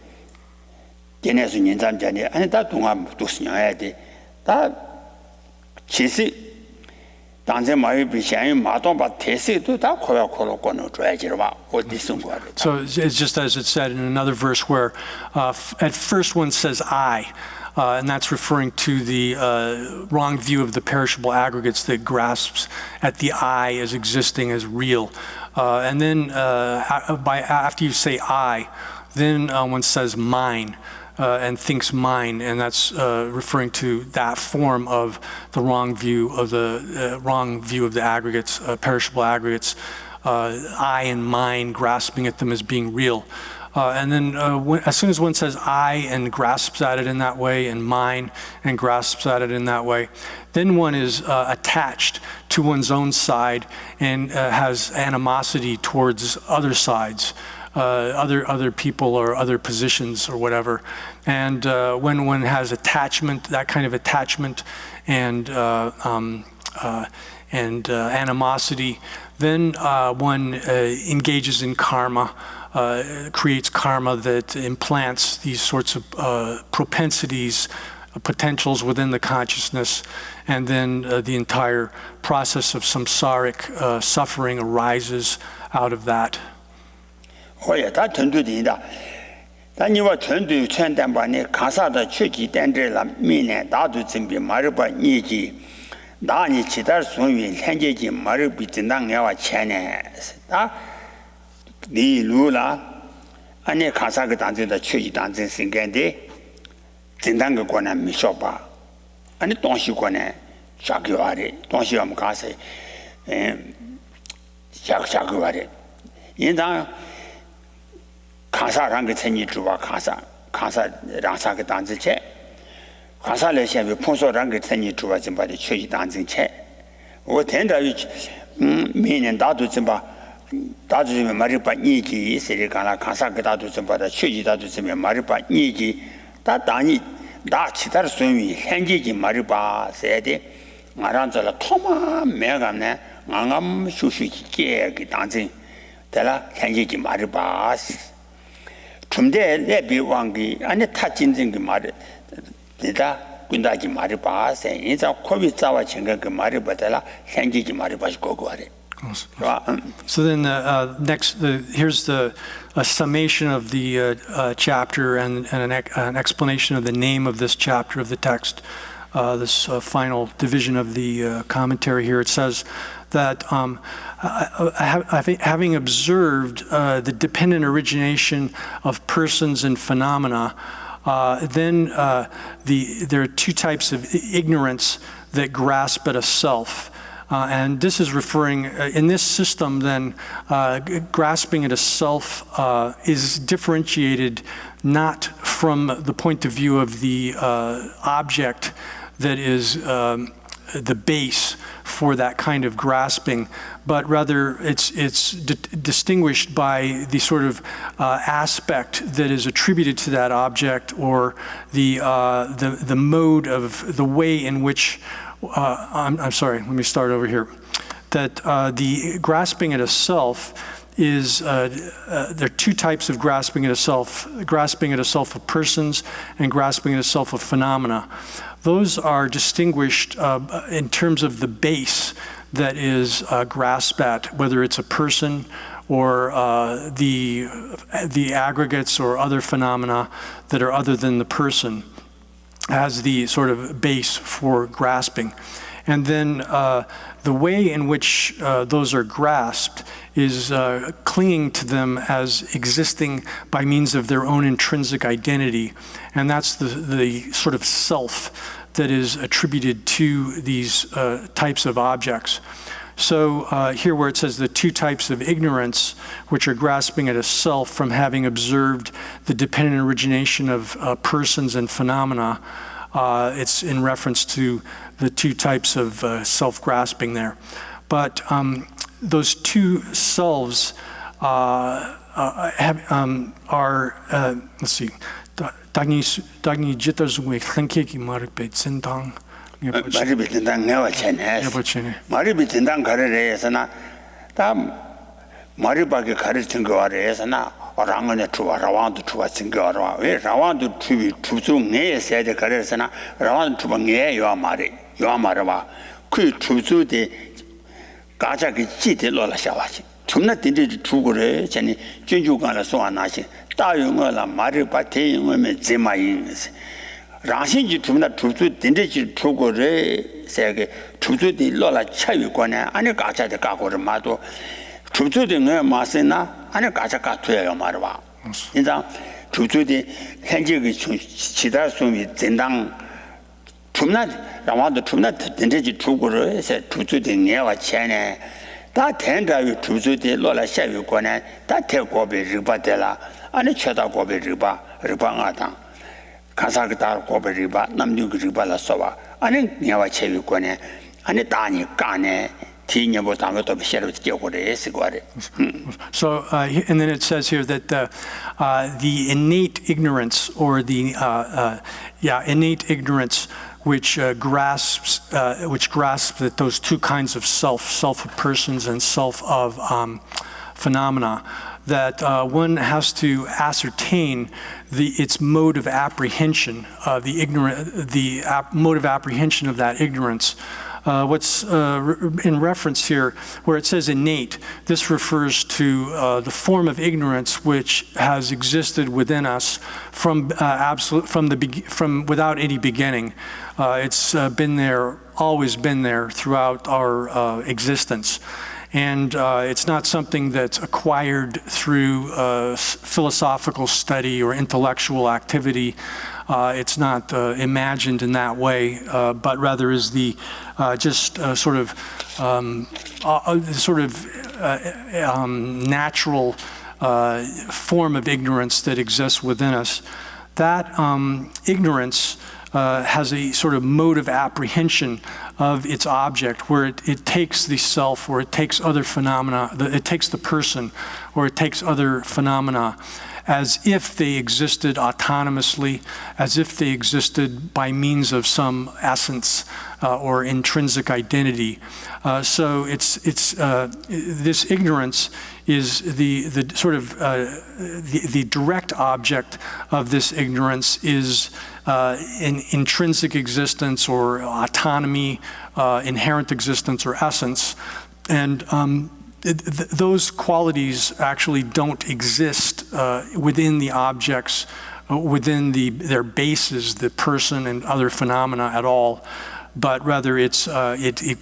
걔네서 년잠자니 아니 다 동안 도스냐야 돼다 지시 당제 마이 비샤이 마동바 테스도 다 코야 코로코노 줘야지로 봐 어디서 거야. So it's just as it said in another verse where at first one says I, and that's referring to the wrong view of the perishable aggregates that grasps at the I as existing as real. And then after you say I, then one says mine. and thinks mine, and that's referring to that form of the wrong view of the aggregates, perishable aggregates, I and mine, grasping at them as being real. And then as soon as one says I and grasps at it in that way, and mine and grasps at it in that way, then one is attached to one's own side and has animosity towards other sides, other people or other positions or whatever. And when one has attachment, that kind of attachment and animosity, then one engages in karma. Creates karma that implants these sorts of propensities, potentials within the consciousness, and then the entire process of samsaric suffering arises out of that. Oh yeah, that turned to the then you were turned to turn them by the Kasada Chuki Dendrella, meaning that would be Mariba Niji, Dani Chitar Sumi, Henji, Maribi Tinanga Chene. Ni lula ane khasa ga dan da chue dan zhen sing gan de zhen dang ge guan mi shao ba ane dong xi guan ne xia ge wa de dong xi am ga se xia ge wa de yin dang khasa rang ge chen ni zhu ba khasa rang sa ge dan zhen che khasa le xian bi pong so rang ge chen ni zhu ba zhen ba de chue dan zhen che wo tian da yu mi nian da du zhen ba 다주면 말이바 니지 세리가나 가사가다도 좀 받아 취지다도 좀 말이바 니지 다 다니 다 치다를 소위 현지지 말이바 세대 말한자라 토마 매감네 망암 슈슈지게 그 단진 달라 현지지 말이바 좀대 내비 왕기 안에 타진진 그 말이 되다 군다지 말이바 세 인자 코비 자와 친구 그 말이바달라 현지지 말이바시 고고 하래. So then here's a summation of the chapter and an explanation of the name of this chapter of the text, this final division of the commentary here. It says that having observed the dependent origination of persons and phenomena, then there are two types of ignorance that grasp at a self. And this is referring, in this system then, grasping at a self is differentiated not from the point of view of the object that is the base for that kind of grasping, but rather it's distinguished by the sort of aspect that is attributed to that object, or the mode of the way in which I'm sorry, let me start over here. That the grasping at a self is, there are two types of grasping at a self of persons and grasping at a self of phenomena. Those are distinguished in terms of the base that is grasped at, whether it's a person or the aggregates or other phenomena that are other than the person, as the sort of base for grasping. And then the way in which those are grasped is clinging to them as existing by means of their own intrinsic identity. And that's the sort of self that is attributed to these types of objects. So here where it says the two types of ignorance, which are grasping at a self from having observed the dependent origination of persons and phenomena, it's in reference to the two types of self-grasping there. But those two selves are, let's see, Dagni Jitar Zungwe Khankeki Maripe Tsintang. Maribe Tindang Newa Chenes. Maribe Tindang Karere Sana, Tam Maribaki Karitingo Aresana, or Rangana Trua, Rawan to Trua Singo, Rawan to Truzu Ne said the Karesana, Rawan to Bange, you are Mari, you are Marava, Kui Truzu de Gajaki Chiti Lola Shawachi. Tumna did it Trugure, Jenny, Junjugana Soanashi, Tayunga, Mariba, Tayung, Zemains. Ranshinji Tumna Truzu, Dindiji Trugure, Sege, Truzu de Lola Chayukwana, and a Gacha de Gagor Mato. Truzu de Masina, and a Gacha Katuya Marva. In the 주주의 현재의 지다 수미 전당 tumna ramado tumna tendeji chuguru se tuzu de newa chene da tenda yu tuzu de lola sha yu gona da te gobe riba de la ani cheda gobe riba nga da kasa ga gobe riba namnyu riba la sowa ani newa che yu gona ani da ni ka ne ti ne bo ta to be shero de gore se gore. So and then it says here that the innate ignorance or the innate ignorance which grasps that those two kinds of self of persons and self of phenomena, that one has to ascertain its mode of apprehension, mode of apprehension of that ignorance. What's in reference here, where it says innate, this refers to the form of ignorance which has existed within us from without any beginning. It's been there, always been there throughout our existence. And it's not something that's acquired through philosophical study or intellectual activity. It's not imagined in that way, but rather is the natural form of ignorance that exists within us. That ignorance has a sort of mode of apprehension of its object, where it takes the self, or it takes other phenomena, it takes the person, or it takes other phenomena as if they existed autonomously, as if they existed by means of some essence or intrinsic identity. So it's this ignorance is the direct object of this ignorance is in intrinsic existence or autonomy, inherent existence or essence, and those qualities actually don't exist within the objects, within their bases, the person and other phenomena at all, but rather it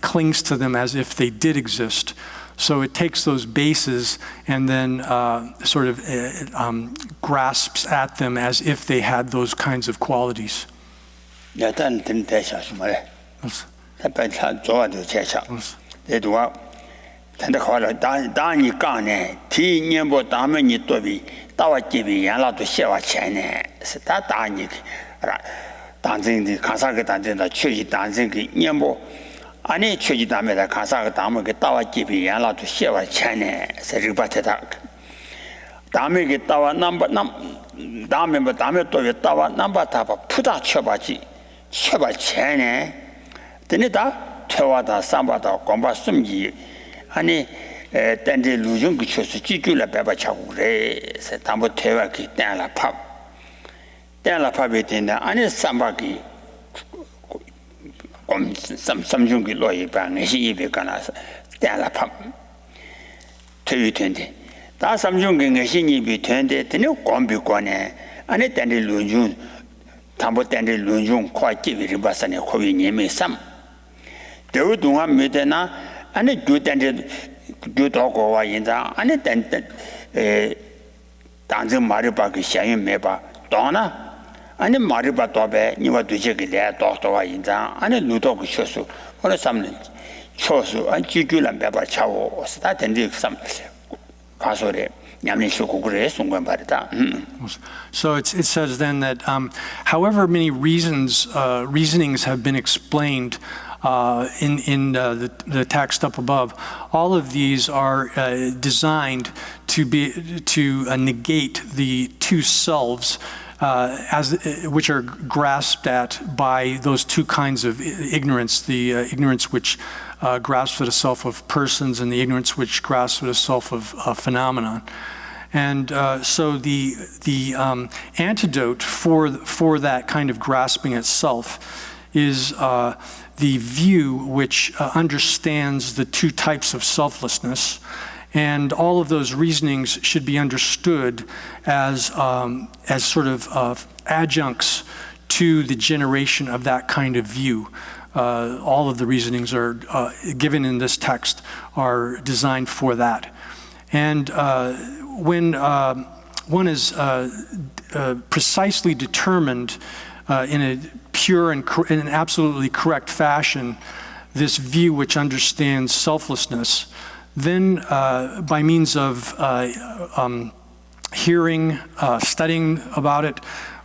clings to them as if they did exist. So it takes those bases and then grasps at them as if they had those kinds of qualities. Tanda kawala dani kane ti nyembo dame ni tobi tawa jibi yanla to shewa chene se ta dani danzing di kasa ge danzing da cheji danzing ge nyembo ani cheji dame da kasa ge dame ge tawa jibi yanla to shewa chene se riba te da dame ge tawa namba dame ba dame tobi tawa namba ta ba puda cheba chene tene da tewa da samba da gomba sumji 아니 땡데 루중 그 초스 지줄라 배바 차고래 세 담보 태와기 땡라 팝이 된다 아니 삼바기 곰 삼중기 로이 방에시 입에 가나서 땡라 팝 태위 된데 다 삼중기 내시 입이 된데 되네 곰비관에 아니 땡데 루중 담보 땡데 루중 과기비리 바산에 코비 님이 삼 대우 동안 메데나 아니 주단데 주도고와 인자 아니 단단 단전 마르바기 샤인 메바 도나 아니 마르바 도베 니와 두제기래 도도와 인자 아니 누도고 쇼수 오늘 삼는 초수 안 지규란 메바 차오 스타텐디 삼 가소래 So it says then that however many reasonings have been explained in the text up above, all of these are designed to negate the two selves which are grasped at by those two kinds of ignorance, the ignorance which grasps at a self of persons and the ignorance which grasps at a self of phenomenon. And so the antidote for that kind of grasping at self is the view which understands the two types of selflessness, and all of those reasonings should be understood as sort of adjuncts to the generation of that kind of view. All of the reasonings are given in this when one is precisely determined in a pure and in an absolutely correct fashion, this view which understands selflessness, then by means of hearing, studying about it,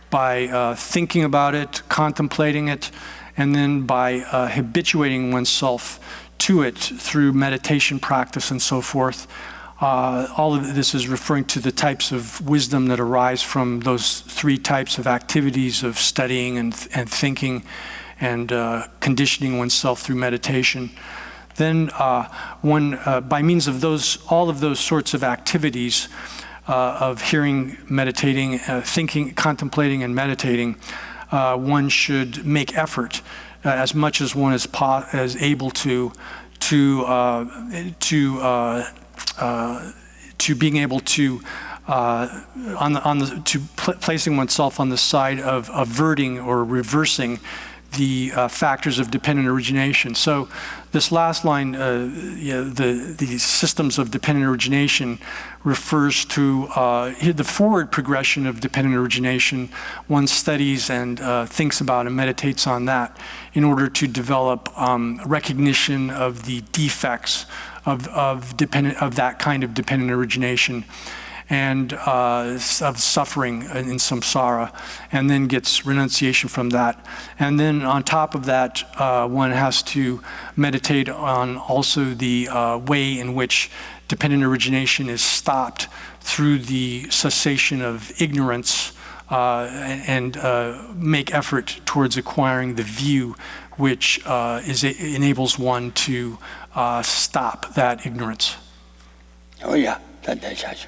by thinking about it, contemplating it, and then by habituating oneself to it through meditation practice and so forth. All of this is referring to the types of wisdom that arise from those three types of activities of studying and thinking and conditioning oneself through meditation. Then one, by means of all of those sorts of activities of hearing, meditating, thinking, contemplating, and meditating, one should make effort as much as one is able to being able to placing oneself on the side of averting or reversing the factors of dependent origination. So this last line, the systems of dependent origination, refers to the forward progression of dependent origination. One studies and thinks about and meditates on that in order to develop recognition of the defects of that kind of dependent origination and of suffering in samsara, and then gets renunciation from that. And then on top of that, one has to meditate on also the way in which dependent origination is stopped through the cessation of ignorance and make effort towards acquiring the view which enables one to stop that ignorance. Oh yeah, 再下去。